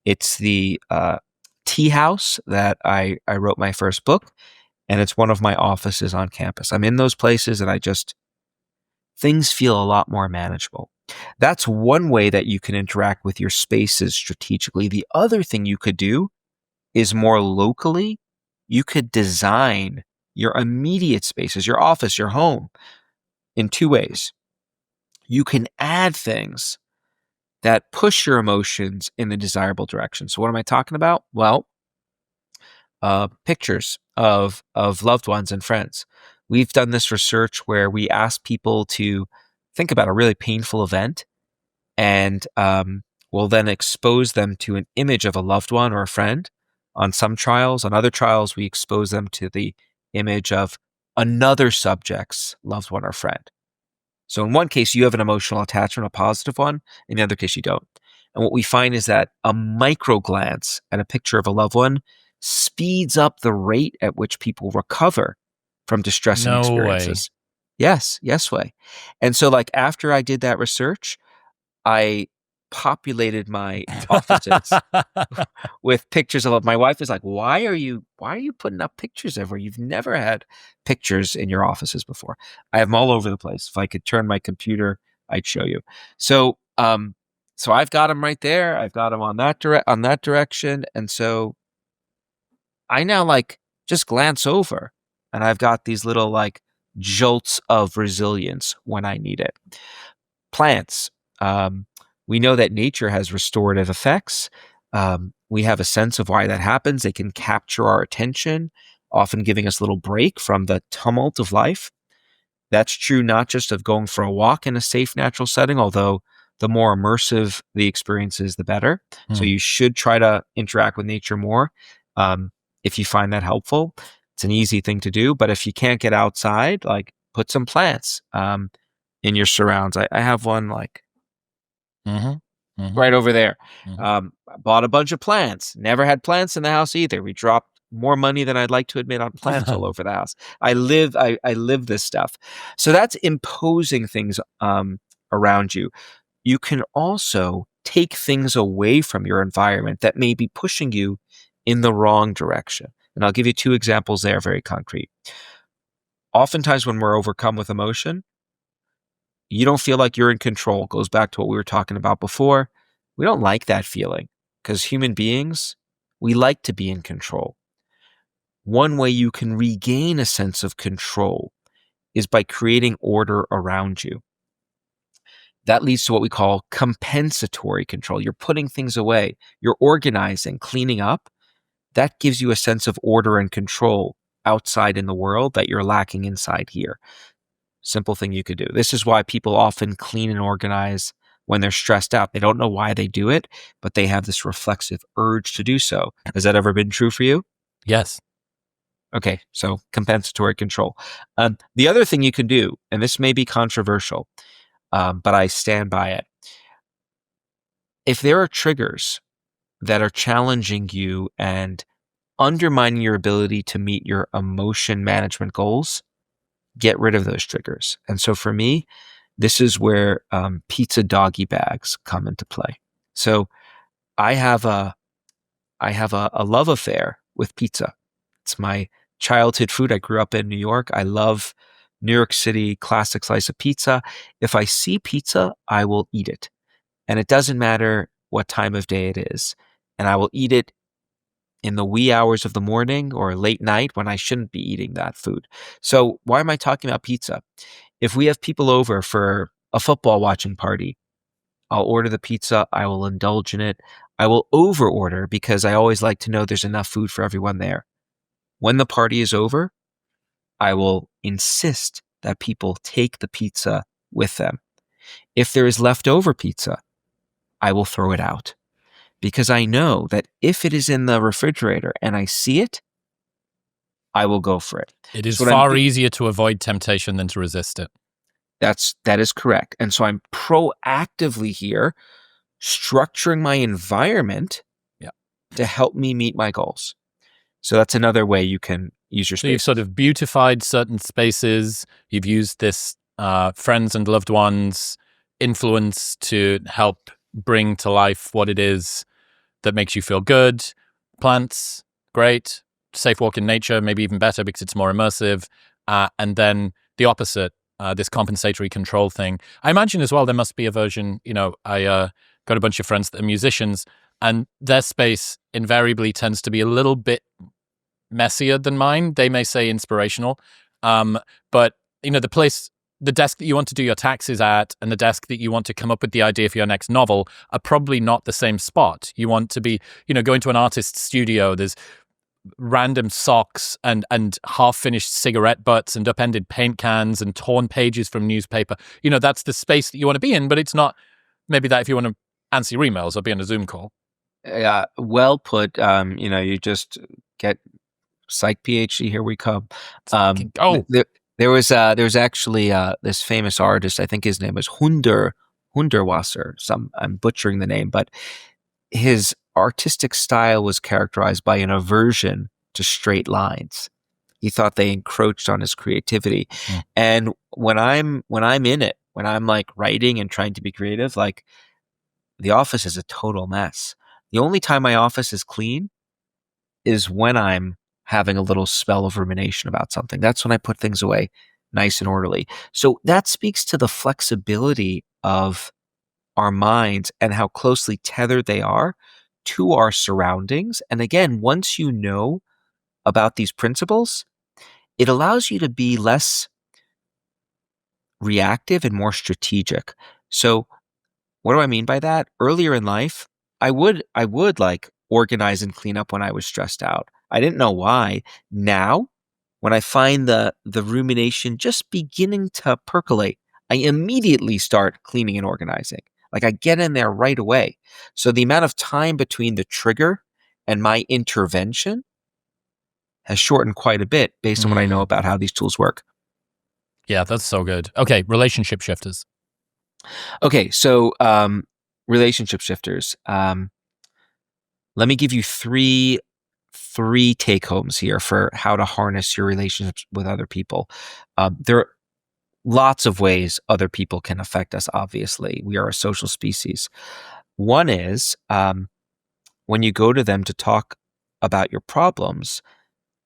It's the tea house that I wrote my first book, and it's one of my offices on campus. I'm in those places and things feel a lot more manageable. That's one way that you can interact with your spaces strategically. The other thing you could do is more locally, you could design your immediate spaces, your office, your home, in two ways. You can add things that push your emotions in the desirable direction. So what am I talking about? Well, pictures of loved ones and friends. We've done this research where we ask people to think about a really painful event, and we'll then expose them to an image of a loved one or a friend. On some trials, on other trials, we expose them to the image of another subject's loved one or friend. So in one case, you have an emotional attachment, a positive one. In the other case, you don't. And what we find is that a micro glance at a picture of a loved one speeds up the rate at which people recover from distressing No way. experiences. Yes way. And so like after I did that research, I populated my offices with pictures of my wife is like, why are you putting up pictures everywhere? You've never had pictures in your offices before. I have them all over the place. If I could turn my computer, I'd show you. So so I've got them right there. I've got them on that direction. And so I now like just glance over and I've got these little like jolts of resilience when I need it. Plants. We know that nature has restorative effects. We have a sense of why that happens. They can capture our attention, often giving us a little break from the tumult of life. That's true not just of going for a walk in a safe, natural setting, although the more immersive the experience is, the better. So you should try to interact with nature more if you find that helpful. It's an easy thing to do, but if you can't get outside, like put some plants in your surrounds. I have one like right over there. I bought a bunch of plants. Never had plants in the house either. We dropped more money than I'd like to admit on plants all over the house. I live this stuff. So that's imposing things around you. You can also take things away from your environment that may be pushing you in the wrong direction. And I'll give you two examples there, very concrete. Oftentimes when we're overcome with emotion, you don't feel like you're in control. It goes back to what we were talking about before. We don't like that feeling because human beings, we like to be in control. One way you can regain a sense of control is by creating order around you. That leads to what we call compensatory control. You're putting things away, you're organizing, cleaning up. That gives you a sense of order and control outside in the world that you're lacking inside here. Simple thing you could do. This is why people often clean and organize when they're stressed out. They don't know why they do it, but they have this reflexive urge to do so. Has that ever been true for you? Yes. Okay, so compensatory control. The other thing you can do, and this may be controversial, but I stand by it. If there are triggers that are challenging you and undermining your ability to meet your emotion management goals, get rid of those triggers. And so for me, this is where pizza doggy bags come into play. So I have a love affair with pizza. It's my childhood food. I grew up in New York. I love New York City classic slice of pizza. If I see pizza, I will eat it. And it doesn't matter what time of day it is. And I will eat it in the wee hours of the morning or late night when I shouldn't be eating that food. So why am I talking about pizza? If we have people over for a football watching party, I'll order the pizza. I will indulge in it. I will over order because I always like to know there's enough food for everyone there. When the party is over, I will insist that people take the pizza with them. If there is leftover pizza, I will throw it out because I know that if it is in the refrigerator and I see it, I will go for it. It is So what I'm far easier to avoid temptation than to resist it. that is correct. And so I'm proactively here structuring my environment Yeah. to help me meet my goals. So that's another way you can use your So you've space. sort of beautified certain spaces. You've used this friends and loved ones influence to help bring to life what it is that makes you feel good. Plants, great. Safe walk in nature, maybe even better because it's more immersive. And then the opposite, this compensatory control thing. I imagine as well there must be a version, I got a bunch of friends that are musicians, and their space invariably tends to be a little bit messier than mine. They may say inspirational. But, the desk that you want to do your taxes at and the desk that you want to come up with the idea for your next novel are probably not the same spot. You want to be, going to an artist's studio. There's random socks and half-finished cigarette butts and upended paint cans and torn pages from newspaper. That's the space that you want to be in, but it's not maybe that if you want to answer your emails or be on a Zoom call. Well put. You just get psych PhD. Here we come. Oh, There was actually this famous artist. I think his name was Hunderwasser. I'm butchering the name, but his artistic style was characterized by an aversion to straight lines. He thought they encroached on his creativity. Mm. And when I'm in it, when I'm like writing and trying to be creative, like the office is a total mess. The only time my office is clean is when I'm having a little spell of rumination about something. That's when I put things away nice and orderly. So that speaks to the flexibility of our minds and how closely tethered they are to our surroundings. And again, once you know about these principles, it allows you to be less reactive and more strategic. So what do I mean by that? Earlier in life, I would like organize and clean up when I was stressed out. I didn't know why. Now, when I find the rumination just beginning to percolate, I immediately start cleaning and organizing. Like I get in there right away. So the amount of time between the trigger and my intervention has shortened quite a bit based on what I know about how these tools work. Yeah, that's so good. Okay, relationship shifters. Okay, so relationship shifters. Let me give you three take homes here for how to harness your relationships with other people. There are lots of ways other people can affect us. Obviously, we are a social species. One is when you go to them to talk about your problems,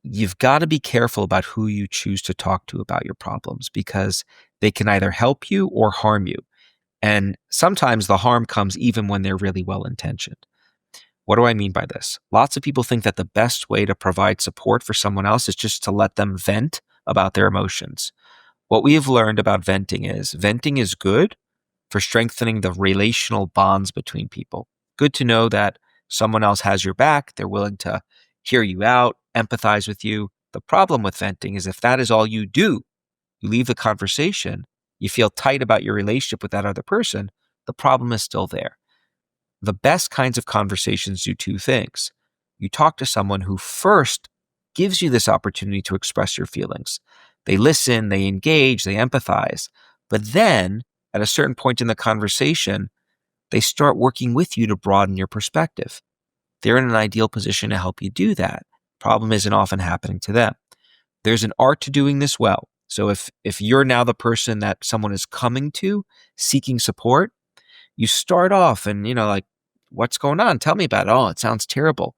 you've got to be careful about who you choose to talk to about your problems because they can either help you or harm you. And sometimes the harm comes even when they're really well intentioned. What do I mean by this? Lots of people think that the best way to provide support for someone else is just to let them vent about their emotions. What we have learned about venting is good for strengthening the relational bonds between people. Good to know that someone else has your back, they're willing to hear you out, empathize with you. The problem with venting is if that is all you do, you leave the conversation, you feel tight about your relationship with that other person, the problem is still there. The best kinds of conversations do two things. You talk to someone who first gives you this opportunity to express your feelings. They listen, they engage, they empathize. But then, at a certain point in the conversation, they start working with you to broaden your perspective. They're in an ideal position to help you do that. Problem isn't often happening to them. There's an art to doing this well. So if you're now the person that someone is coming to seeking support, you start off and, like, what's going on? Tell me about it. Oh, it sounds terrible.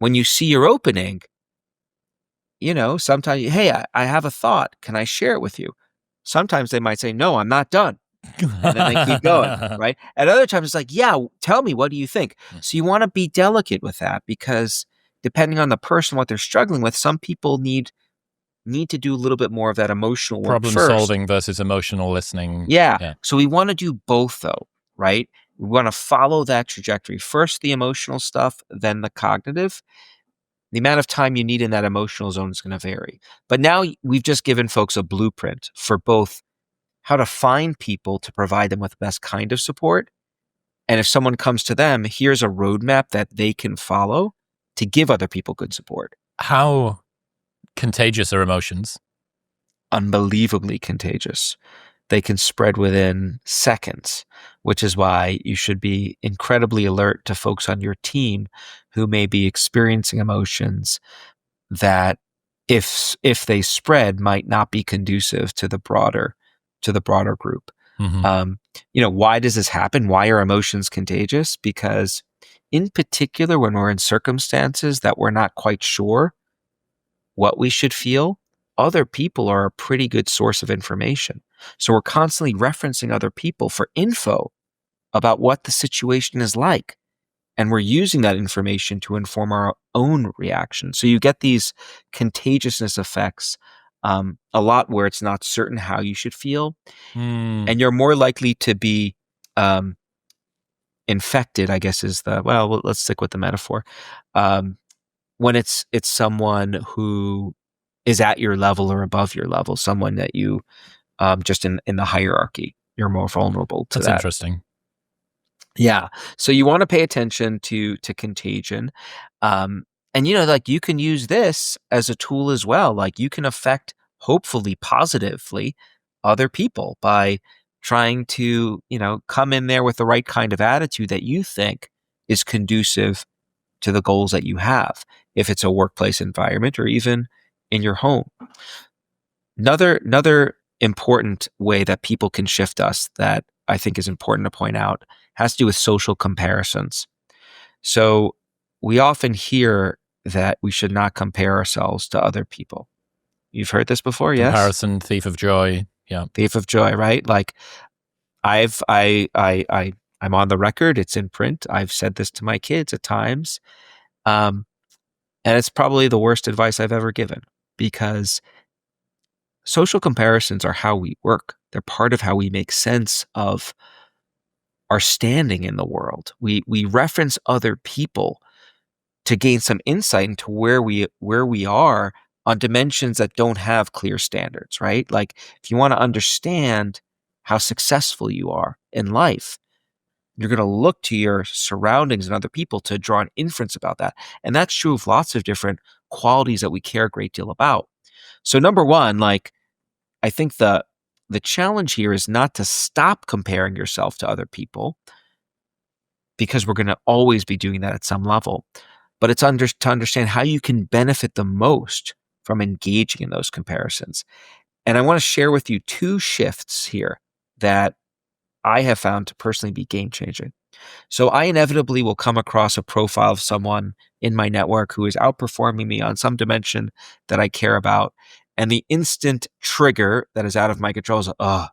When you see your opening, sometimes, hey, I have a thought. Can I share it with you? Sometimes they might say, no, I'm not done. And then they keep going, right? At other times, it's like, yeah, tell me, what do you think? So you want to be delicate with that, because depending on the person, what they're struggling with, some people need to do a little bit more of that emotional work Problem first. solving versus emotional listening. Yeah. So we want to do both, though, right? We want to follow that trajectory. First, the emotional stuff, then the cognitive. The amount of time you need in that emotional zone is going to vary. But now we've just given folks a blueprint for both how to find people to provide them with the best kind of support. And if someone comes to them, here's a roadmap that they can follow to give other people good support. How contagious are emotions? Unbelievably contagious. They can spread within seconds, which is why you should be incredibly alert to folks on your team who may be experiencing emotions that, if they spread, might not be conducive to the broader group. Mm-hmm. Why does this happen? Why are emotions contagious? Because in particular, when we're in circumstances that we're not quite sure what we should feel, other people are a pretty good source of information. So we're constantly referencing other people for info about what the situation is like. And we're using that information to inform our own reaction. So you get these contagiousness effects a lot, where it's not certain how you should feel. And you're more likely to be infected, I guess is let's stick with the metaphor. When it's someone who is at your level or above your level, someone that you just in the hierarchy, you're more vulnerable to That's that. interesting. Yeah. So you want to pay attention to contagion. And like, you can use this as a tool as well. Like, you can affect, hopefully positively, other people by trying to, come in there with the right kind of attitude that you think is conducive to the goals that you have, if it's a workplace environment or even in your home. Another important way that people can shift us, that I think is important to point out, has to do with social comparisons. So we often hear that we should not compare ourselves to other people. You've heard this before, yes? Comparison, thief of joy. Yeah. Thief of joy, right? Like, I'm on the record. It's in print. I've said this to my kids at times. And it's probably the worst advice I've ever given, because social comparisons are how we work. They're part of how we make sense of our standing in the world. We reference other people to gain some insight into where we are on dimensions that don't have clear standards, right? Like, if you want to understand how successful you are in life, you're going to look to your surroundings and other people to draw an inference about that. And that's true of lots of different qualities that we care a great deal about. So number one, like, I think the challenge here is not to stop comparing yourself to other people, because we're going to always be doing that at some level. But it's to understand how you can benefit the most from engaging in those comparisons. And I want to share with you two shifts here that I have found to personally be game changing. So I inevitably will come across a profile of someone in my network who is outperforming me on some dimension that I care about. And the instant trigger that is out of my control is, oh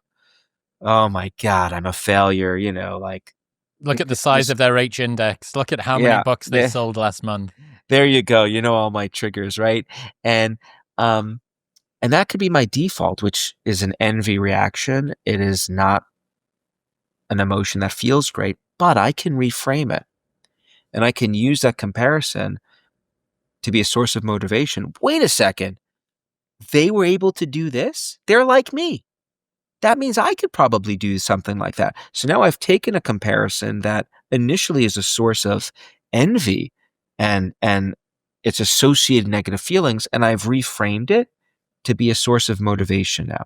my God, I'm a failure. Like, Look at the size of their H index. Look at how many books they sold last month. There you go. All my triggers, right? And that could be my default, which is an envy reaction. It is not an emotion that feels great, but I can reframe it. And I can use that comparison to be a source of motivation. Wait a second. They were able to do this? They're like me. That means I could probably do something like that. So now I've taken a comparison that initially is a source of envy and its associated negative feelings, and I've reframed it to be a source of motivation now.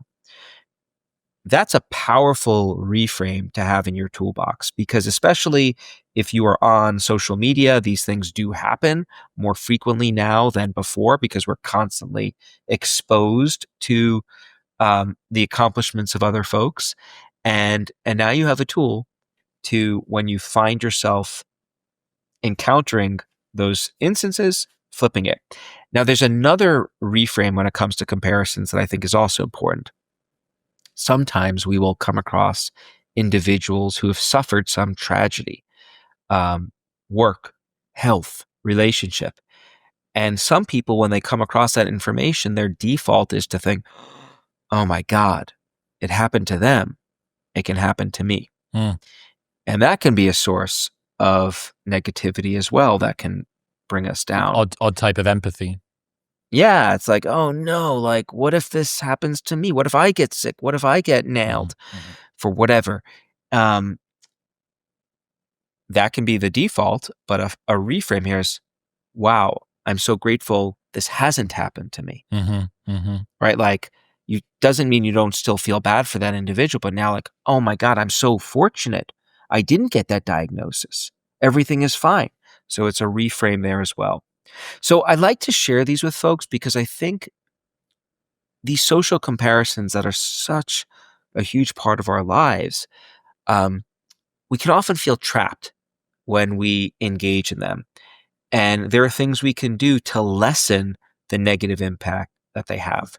That's a powerful reframe to have in your toolbox, because especially if you are on social media, these things do happen more frequently now than before, because we're constantly exposed to the accomplishments of other folks. And now you have a tool to, when you find yourself encountering those instances, flipping it. Now, there's another reframe when it comes to comparisons that I think is also important. Sometimes we will come across individuals who have suffered some tragedy, um, work, health, relationship. And some people, when they come across that information, their default is to think, oh my God, it happened to them. It can happen to me. Mm. And that can be a source of negativity as well that can bring us down. Odd type of empathy. Yeah, it's like, oh no, like what if this happens to me? What if I get sick? What if I get nailed for whatever? Um, that can be the default, but a reframe here is, wow, I'm so grateful this hasn't happened to me, right? Like, you doesn't mean you don't still feel bad for that individual, but now like, oh my God, I'm so fortunate. I didn't get that diagnosis. Everything is fine. So it's a reframe there as well. So I like to share these with folks because I think these social comparisons that are such a huge part of our lives, um, we can often feel trapped when we engage in them. And there are things we can do to lessen the negative impact that they have.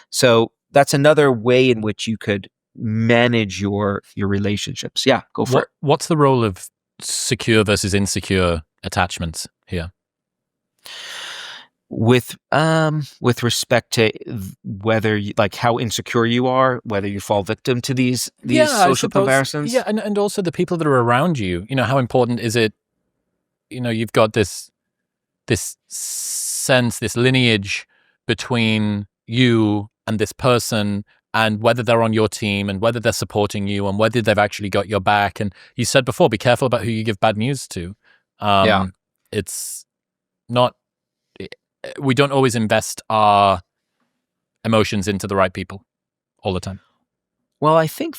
So that's another way in which you could manage your relationships. Yeah, go for it. What's the role of secure versus insecure attachments here? With respect to whether you, like how insecure you are, whether you fall victim to these social comparisons. Yeah, and also the people that are around you. How important is it? You've got this sense, this lineage between you and this person, and whether they're on your team and whether they're supporting you and whether they've actually got your back. And you said before, be careful about who you give bad news to. Yeah. It's not, we don't always invest our emotions into the right people all the time. Well, I think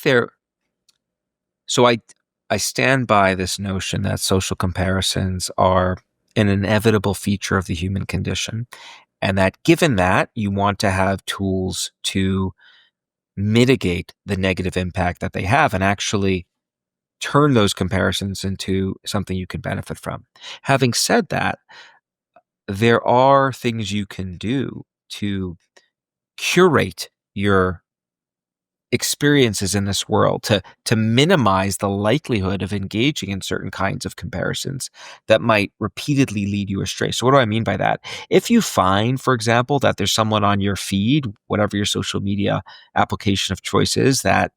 so I stand by this notion that social comparisons are an inevitable feature of the human condition. And that given that, you want to have tools to mitigate the negative impact that they have and actually turn those comparisons into something you can benefit from. Having said that, there are things you can do to curate your experiences in this world to minimize the likelihood of engaging in certain kinds of comparisons that might repeatedly lead you astray. So what do I mean by that? If you find, for example, that there's someone on your feed, whatever your social media application of choice is, that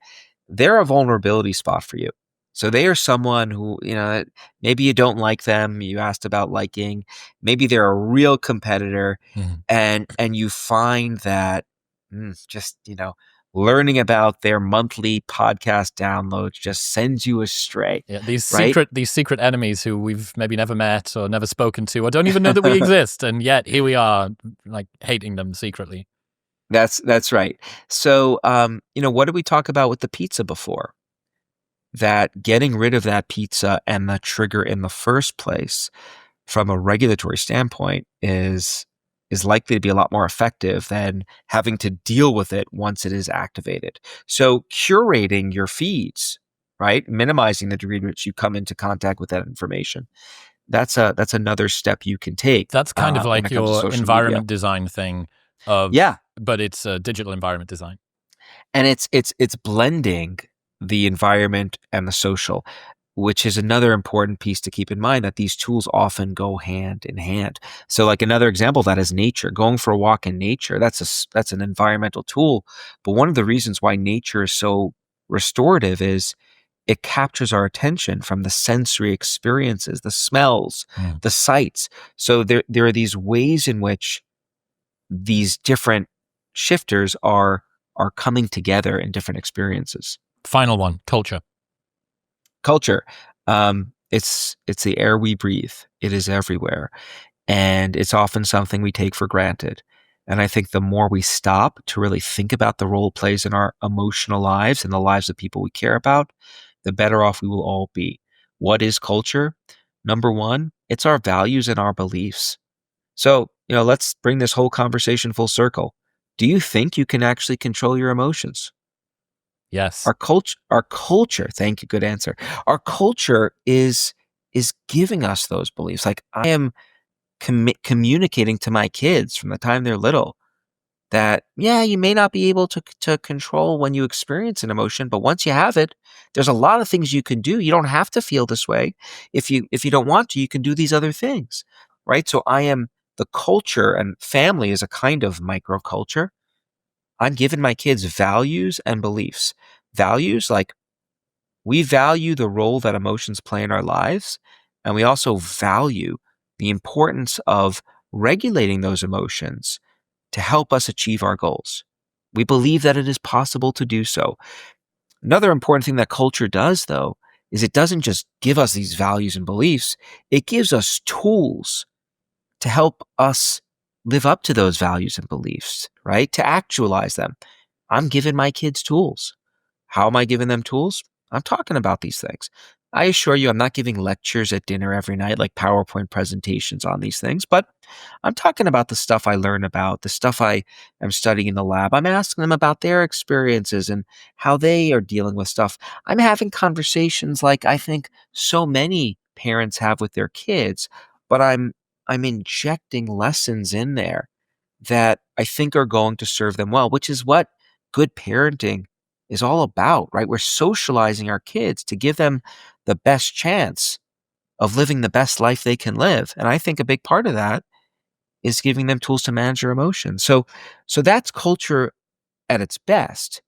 they're a vulnerability spot for you. So they are someone who, maybe you don't like them, you asked about liking, maybe they're a real competitor, and you find that just, learning about their monthly podcast downloads just sends you astray. Yeah, these right? secret enemies who we've maybe never met or never spoken to or don't even know that we exist, and yet here we are, like hating them secretly. That's right. So, what did we talk about with the pizza before? That getting rid of that pizza and the trigger in the first place, from a regulatory standpoint, is likely to be a lot more effective than having to deal with it once it is activated. So curating your feeds, right? Minimizing the degree to which you come into contact with that information. That's another step you can take. That's kind of like your environment design thing but it's a digital environment design. And it's blending the environment and the social, which is another important piece to keep in mind, that these tools often go hand in hand. So like another example of that is nature. Going for a walk in nature, that's an environmental tool. But one of the reasons why nature is so restorative is it captures our attention from the sensory experiences, the smells, the sights. So there are these ways in which these different shifters are coming together in different experiences. Final one, culture. It's the air we breathe. It is everywhere. And it's often something we take for granted. And I think the more we stop to really think about the role it plays in our emotional lives and the lives of people we care about, the better off we will all be. What is culture? Number one, it's our values and our beliefs. So, let's bring this whole conversation full circle. Do you think you can actually control your emotions? Yes. Our culture, thank you, good answer. Our culture is giving us those beliefs. Like, I am communicating to my kids from the time they're little that, yeah, you may not be able to control when you experience an emotion, but once you have it, there's a lot of things you can do. You don't have to feel this way. If you don't want to, you can do these other things, right? So I am the culture, and family is a kind of microculture. I'm giving my kids values and beliefs. Values like we value the role that emotions play in our lives, and we also value the importance of regulating those emotions to help us achieve our goals. We believe that it is possible to do so. Another important thing that culture does, though, is it doesn't just give us these values and beliefs, it gives us tools to help us live up to those values and beliefs, right? To actualize them. I'm giving my kids tools. How am I giving them tools? I'm talking about these things. I assure you, I'm not giving lectures at dinner every night, like PowerPoint presentations on these things, but I'm talking about the stuff I learn about, the stuff I am studying in the lab. I'm asking them about their experiences and how they are dealing with stuff. I'm having conversations like I think so many parents have with their kids, but I'm injecting lessons in there that I think are going to serve them well, which is what good parenting is all about, right? We're socializing our kids to give them the best chance of living the best life they can live. And I think a big part of that is giving them tools to manage their emotions. So that's culture at its best.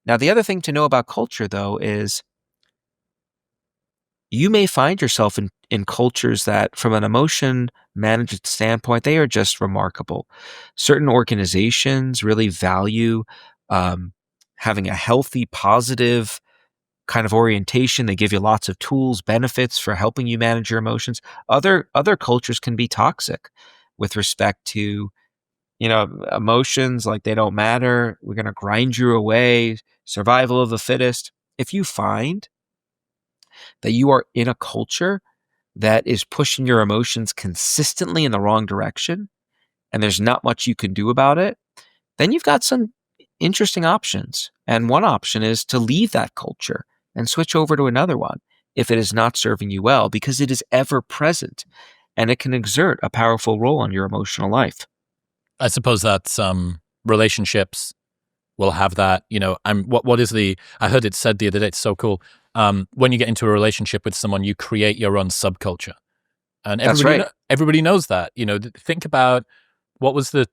Now, the other thing to know about culture, though, is you may find yourself in cultures that, from an emotion management standpoint, they are just remarkable. Certain organizations really value um, having a healthy, positive kind of orientation. They give you lots of tools, benefits for helping you manage your emotions. Other cultures can be toxic with respect to, emotions, like they don't matter. We're going to grind you away. Survival of the fittest. If you find that you are in a culture that is pushing your emotions consistently in the wrong direction and there's not much you can do about it, then you've got some interesting options. And one option is to leave that culture and switch over to another one if it is not serving you well, because it is ever present and it can exert a powerful role on your emotional life. I suppose that relationships will have that. What is the? I heard it said the other day. It's so cool. When you get into a relationship with someone, you create your own subculture, and That's everybody right. everybody knows that. Think about what was the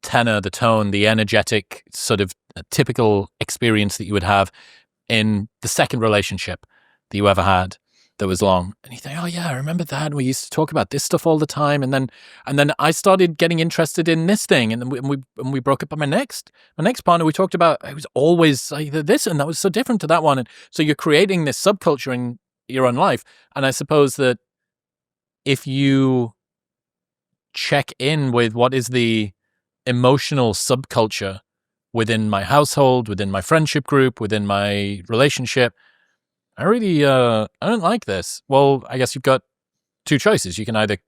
tenor, the tone, the energetic sort of typical experience that you would have in the second relationship that you ever had that was long. And you think, oh yeah, I remember that. We used to talk about this stuff all the time. And then I started getting interested in this thing. And then we broke up. On my next partner, we talked about, it was always either this and that was so different to that one. And so you're creating this subculture in your own life. And I suppose that if you check in with what is the emotional subculture within my household, within my friendship group, within my relationship, I really, I don't like this. Well, I guess you've got two choices. You can either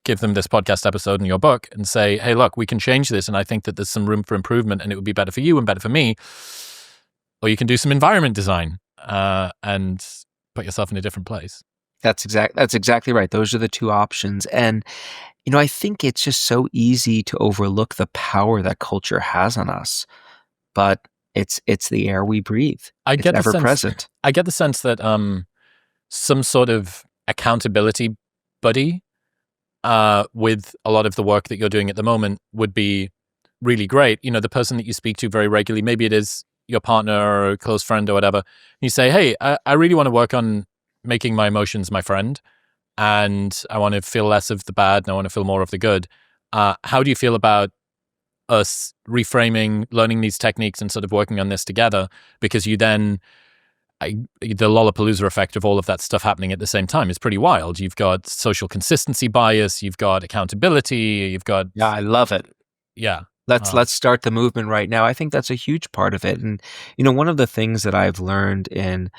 give them this podcast episode in your book and say, hey, look, we can change this. And I think that there's some room for improvement and it would be better for you and better for me. Or you can do some environment design and put yourself in a different place. That's exactly right. Those are the two options. And, I think it's just so easy to overlook the power that culture has on us. But it's the air we breathe. It's ever present. I get the sense that some sort of accountability buddy with a lot of the work that you're doing at the moment would be really great. The person that you speak to very regularly, maybe it is your partner or a close friend or whatever. You say, hey, I really want to work on making my emotions my friend, and I want to feel less of the bad and I want to feel more of the good. How do you feel about us reframing, learning these techniques and sort of working on this together? Because you then, the Lollapalooza effect of all of that stuff happening at the same time is pretty wild. You've got social consistency bias, you've got accountability, you've got... Yeah, I love it. Yeah. Let's start the movement right now. I think that's a huge part of it. And, one of the things that I've learned in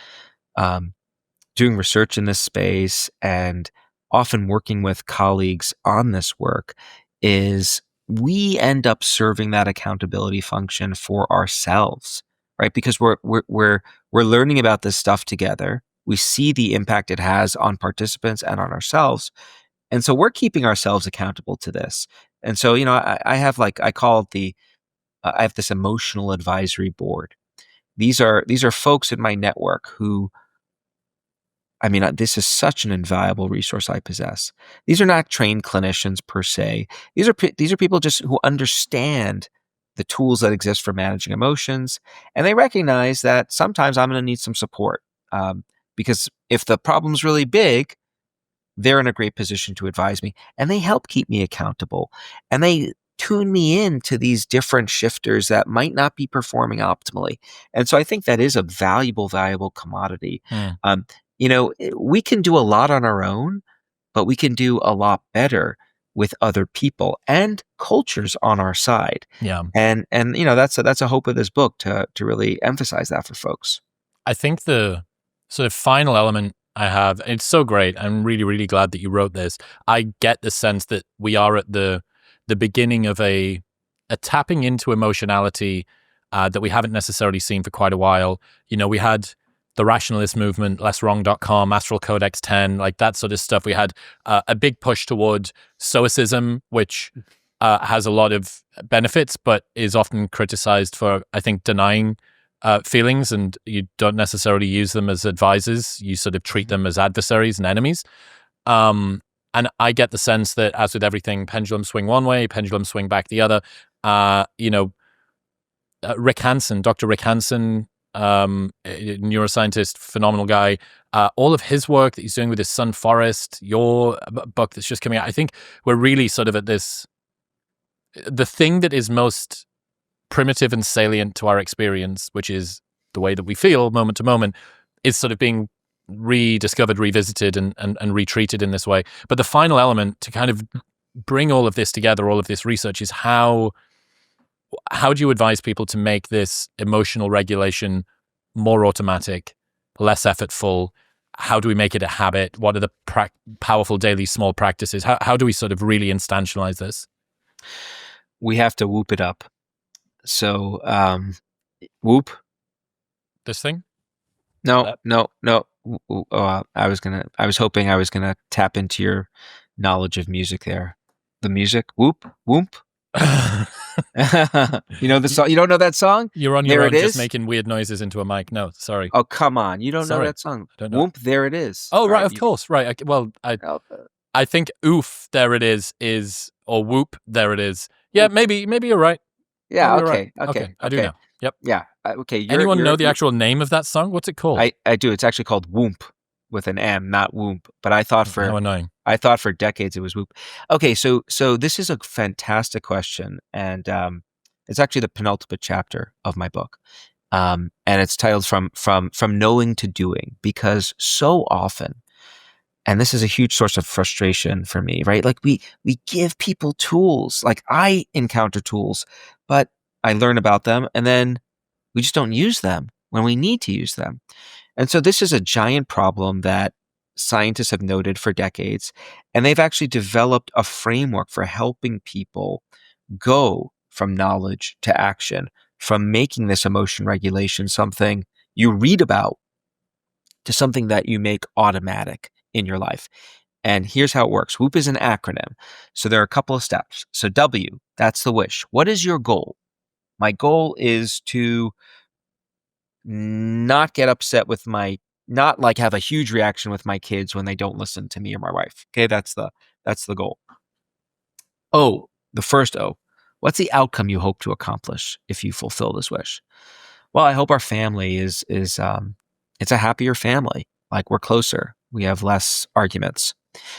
doing research in this space and often working with colleagues on this work is we end up serving that accountability function for ourselves, right? Because we're learning about this stuff together. We see the impact it has on participants and on ourselves. And so we're keeping ourselves accountable to this. And so, I have I call it I have this emotional advisory board. These are folks in my network who, this is such an invaluable resource I possess. These are not trained clinicians per se. These are people just who understand the tools that exist for managing emotions, and they recognize that sometimes I'm going to need some support. Because if the problem's really big, they're in a great position to advise me, and they help keep me accountable, and they tune me in to these different shifters that might not be performing optimally. And so I think that is a valuable commodity. Mm. We can do a lot on our own, but we can do a lot better with other people and cultures on our side. Yeah. And that's a hope of this book, to really emphasize that for folks. I think the sort of final element I have, it's so great. I'm really, really glad that you wrote this. I get the sense that we are at the beginning of a tapping into emotionality that we haven't necessarily seen for quite a while. We had the rationalist movement, lesswrong.com, Astral Codex 10, like that sort of stuff. We had a big push toward stoicism, which has a lot of benefits, but is often criticized for, I think, denying feelings, and you don't necessarily use them as advisors. You sort of treat them as adversaries and enemies. And I get the sense that, as with everything, pendulum swing one way, pendulum swing back the other. Rick Hansen, Dr. Rick Hansen, neuroscientist, phenomenal guy. All of his work that he's doing with his son Forrest, your book that's just coming out, I think we're really sort of at this, the thing that is most primitive and salient to our experience, which is the way that we feel moment to moment, is sort of being rediscovered, revisited, and retreated in this way. But the final element to kind of bring all of this together, all of this research, is how do you advise people to make this emotional regulation more automatic, less effortful? How do we make it a habit? What are the powerful daily small practices? How do we sort of really instantialize this? We have to whoop it up. So, whoop. This thing? No. I was hoping I was gonna tap into your knowledge of music there. The music, whoop, whoop. You know the song? You don't know that song? You're on There your it own, just is. making weird noises into a mic. No, sorry. Oh, come on! You don't know Sorry. that song? I don't know. Whoop, there it is. Oh, All right, of course, right. I think oof, there it is, or whoop, there it is. Yeah, Whoop. maybe you're right. Yeah. Maybe you're Okay. right. Okay. I do know. Yep. Yeah. Okay. Anyone know the actual name of that song? What's it called? I do. It's actually called Whoop with an M, not Whoop. But I thought How annoying. I thought for decades it was Whoop. Okay, so this is a fantastic question, and it's actually the penultimate chapter of my book, and it's titled "From Knowing to Doing," because so often, and this is a huge source of frustration for me, right? Like we give people tools, like I encounter tools, but I learn about them, and then we just don't use them when we need to use them. And so this is a giant problem that scientists have noted for decades, and they've actually developed a framework for helping people go from knowledge to action, from making this emotion regulation something you read about to something that you make automatic in your life. And here's how it works. WHOOP is an acronym. So there are a couple of steps. So W, that's the wish. What is your goal? My goal is to not get upset with not like have a huge reaction with my kids when they don't listen to me or my wife. Okay, that's the goal. O, the first O. What's the outcome you hope to accomplish if you fulfill this wish? Well, I hope our family is it's a happier family. Like we're closer. We have less arguments.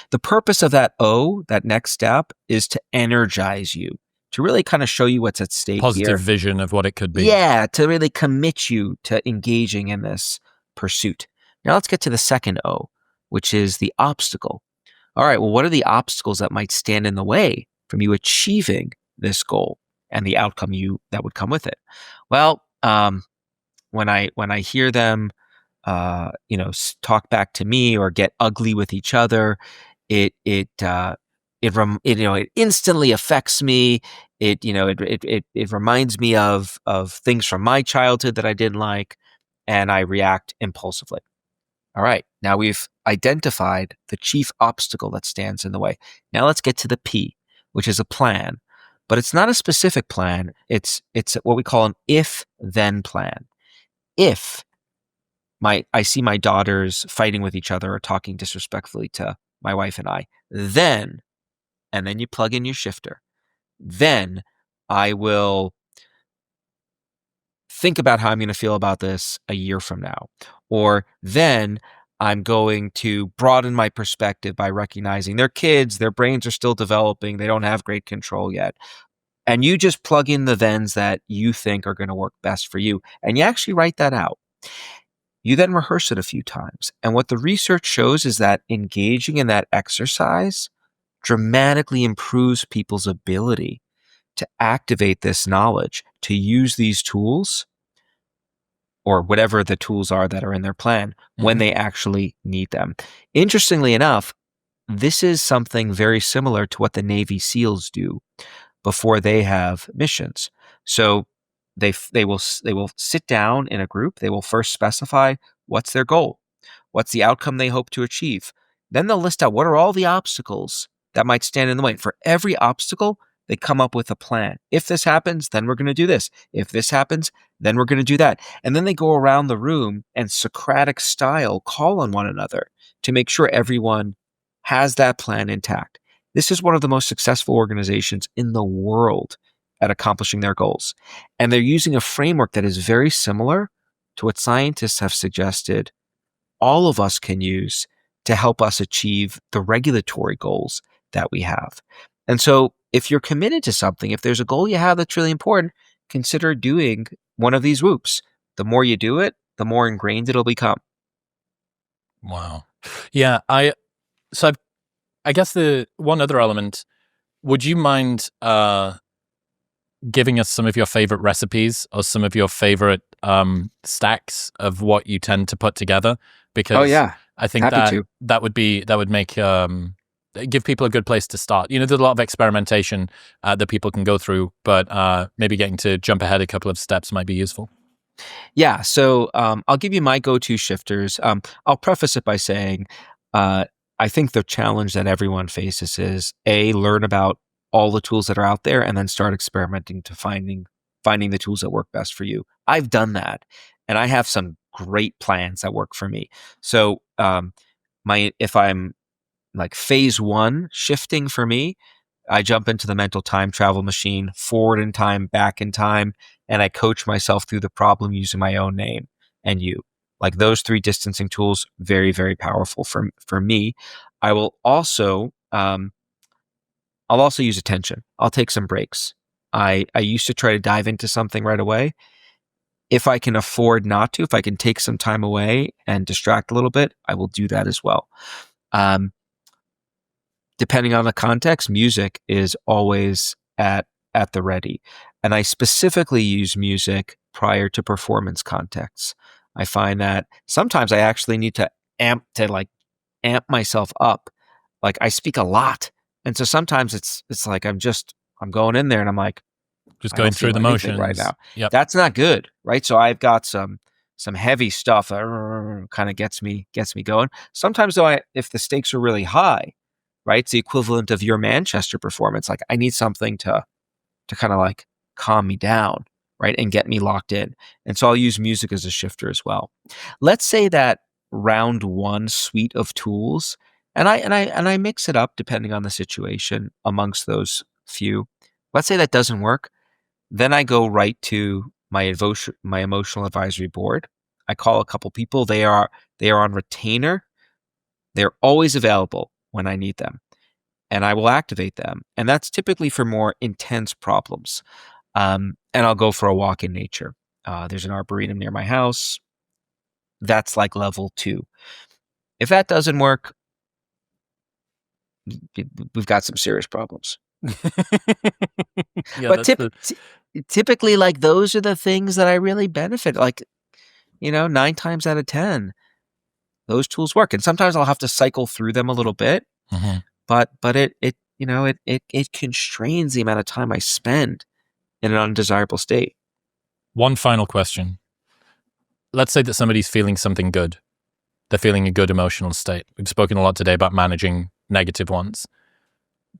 The purpose of that O, that next step, is to energize you, to really kind of show you what's at stake here. Positive vision of what it could be. Yeah, to really commit you to engaging in this pursuit. Now let's get to the second O, which is the obstacle. All right, well, what are the obstacles that might stand in the way from you achieving this goal and the outcome that would come with it? Well, when I hear them, talk back to me or get ugly with each other, it instantly affects me. It reminds me of things from my childhood that I didn't like, and I react impulsively. All right. Now we've identified the chief obstacle that stands in the way. Now let's get to the P, which is a plan. But it's not a specific plan. It's what we call an if-then plan. If I see my daughters fighting with each other or talking disrespectfully to my wife and I, then, and then you plug in your shifter, then I will think about how I'm going to feel about this a year from now. Or then I'm going to broaden my perspective by recognizing they're kids, their brains are still developing, they don't have great control yet. And you just plug in the thens that you think are going to work best for you. And you actually write that out. You then rehearse it a few times. And what the research shows is that engaging in that exercise dramatically improves people's ability to activate this knowledge, to use these tools or whatever the tools are that are in their plan when they actually need them. Interestingly enough, this is something very similar to what the Navy SEALs do before they have missions. So they will sit down in a group. They will first specify what's their goal, what's the outcome they hope to achieve. Then they'll list out what are all the obstacles that might stand in the way. For every obstacle, they come up with a plan. If this happens, then we're going to do this. If this happens, then we're going to do that. And then they go around the room and Socratic style call on one another to make sure everyone has that plan intact. This is one of the most successful organizations in the world at accomplishing their goals. And they're using a framework that is very similar to what scientists have suggested all of us can use to help us achieve the regulatory goals that we have. And so if you're committed to something, if there's a goal you have that's really important, consider doing one of these whoops. The more you do it, the more ingrained it'll become. Wow. Yeah, I guess the one other element, would you mind giving us some of your favorite recipes or some of your favorite stacks of what you tend to put together? Because I think that would make give people a good place to start. There's a lot of experimentation that people can go through, but maybe getting to jump ahead a couple of steps might be useful. Yeah, so I'll give you my go-to shifters. I'll preface it by saying I think the challenge that everyone faces is learn about all the tools that are out there and then start experimenting to finding the tools that work best for you. I've done that, and I have some great plans that work for me. So if I'm like phase 1 shifting for me, I jump into the mental time travel machine, forward in time, back in time, and I coach myself through the problem using my own name and you. Like those 3 distancing tools, very, very powerful for me. I will also I'll also use attention. I'll take some breaks. I used to try to dive into something right away. If I can afford not to, if I can take some time away and distract a little bit, I will do that as well. Depending on the context, music is always at the ready. And I specifically use music prior to performance contexts. I find that sometimes I actually need to amp myself up. Like I speak a lot. And so sometimes it's like I'm going in there and I'm like, just going through the motions right now. Yep. That's not good, right? So I've got some heavy stuff that kind of gets me going. Sometimes though, if the stakes are really high, right? It's the equivalent of your Manchester performance. Like I need something to kind of like calm me down, right? And get me locked in. And so I'll use music as a shifter as well. Let's say that round 1 suite of tools, and I mix it up depending on the situation amongst those few. Let's say that doesn't work. Then I go right to my emotional advisory board. I call a couple people. They are on retainer. They're always available when I need them, and I will activate them. And that's typically for more intense problems. And I'll go for a walk in nature. There's an arboretum near my house. That's like level 2. If that doesn't work, we've got some serious problems. Yeah, but typically, like those are the things that I really benefit. Like, 9 times out of 10, those tools work. And sometimes I'll have to cycle through them a little bit, but it constrains the amount of time I spend in an undesirable state. One final question. Let's say that somebody's feeling something good. they're feeling a good emotional state. We've spoken a lot today about managing negative ones.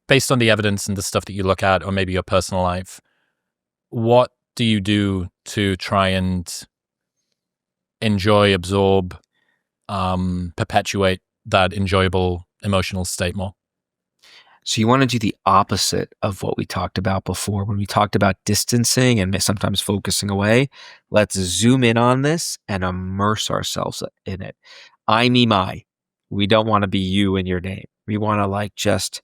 Based on the evidence and the stuff that you look at, or maybe your personal life, what do you do to try and enjoy, absorb, perpetuate that enjoyable emotional state more? So you want to do the opposite of what we talked about before. When we talked about distancing and sometimes focusing away, let's zoom in on this and immerse ourselves in it. I, me, my. We don't want to be you and your name. We want to just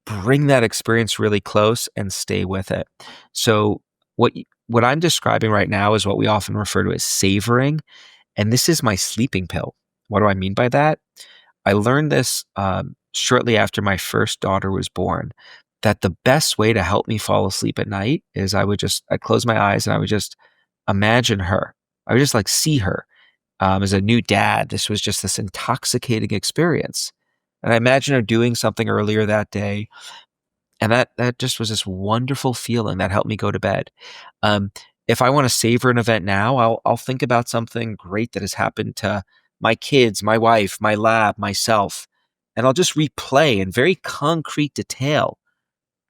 bring that experience really close and stay with it. So what I'm describing right now is what we often refer to as savoring. And this is my sleeping pill. What do I mean by that? I learned this shortly after my first daughter was born, that the best way to help me fall asleep at night is I'd close my eyes and I would just imagine her. I would just see her as a new dad. This was just this intoxicating experience. And I imagine her doing something earlier that day. And that just was this wonderful feeling that helped me go to bed. If I want to savor an event now, I'll think about something great that has happened to my kids, my wife, my lab, myself, and I'll just replay in very concrete detail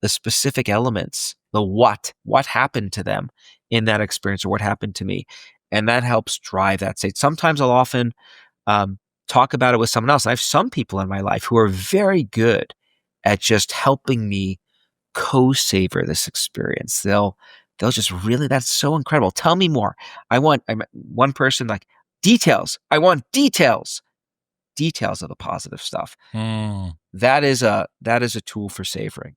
the specific elements, the what happened to them in that experience or what happened to me. And that helps drive that state. Sometimes I'll often talk about it with someone else. I have some people in my life who are very good at just helping me co-savor this experience. They'll just really, that's so incredible. Tell me more. I'm one person details. I want details of the positive stuff. That is a tool for savoring.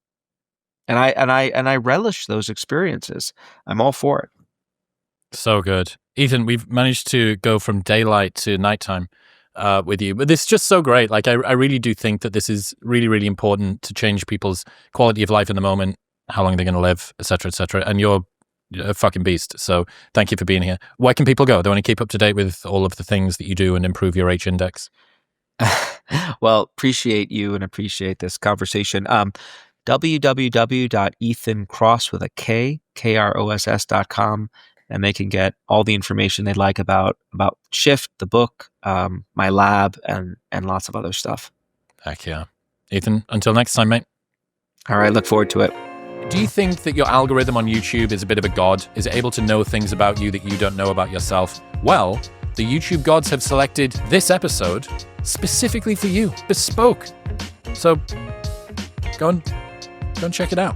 And I relish those experiences. I'm all for it. So good. Ethan, we've managed to go from daylight to nighttime with you, but this is just so great. I really do think that this is really, really important to change people's quality of life in the moment, how long they're going to live, et cetera, et cetera. And you're a fucking beast. So thank you for being here. Where can people go? They want to keep up to date with all of the things that you do and improve your H index. Well, appreciate you and appreciate this conversation. www.ethankross with a K, KROSS.com, and they can get all the information they'd like about Shift, the book, my lab, and lots of other stuff. Heck yeah. Ethan, until next time, mate. All right, look forward to it. Do you think that your algorithm on YouTube is a bit of a god? Is it able to know things about you that you don't know about yourself? Well, the YouTube gods have selected this episode specifically for you, bespoke. So go and check it out.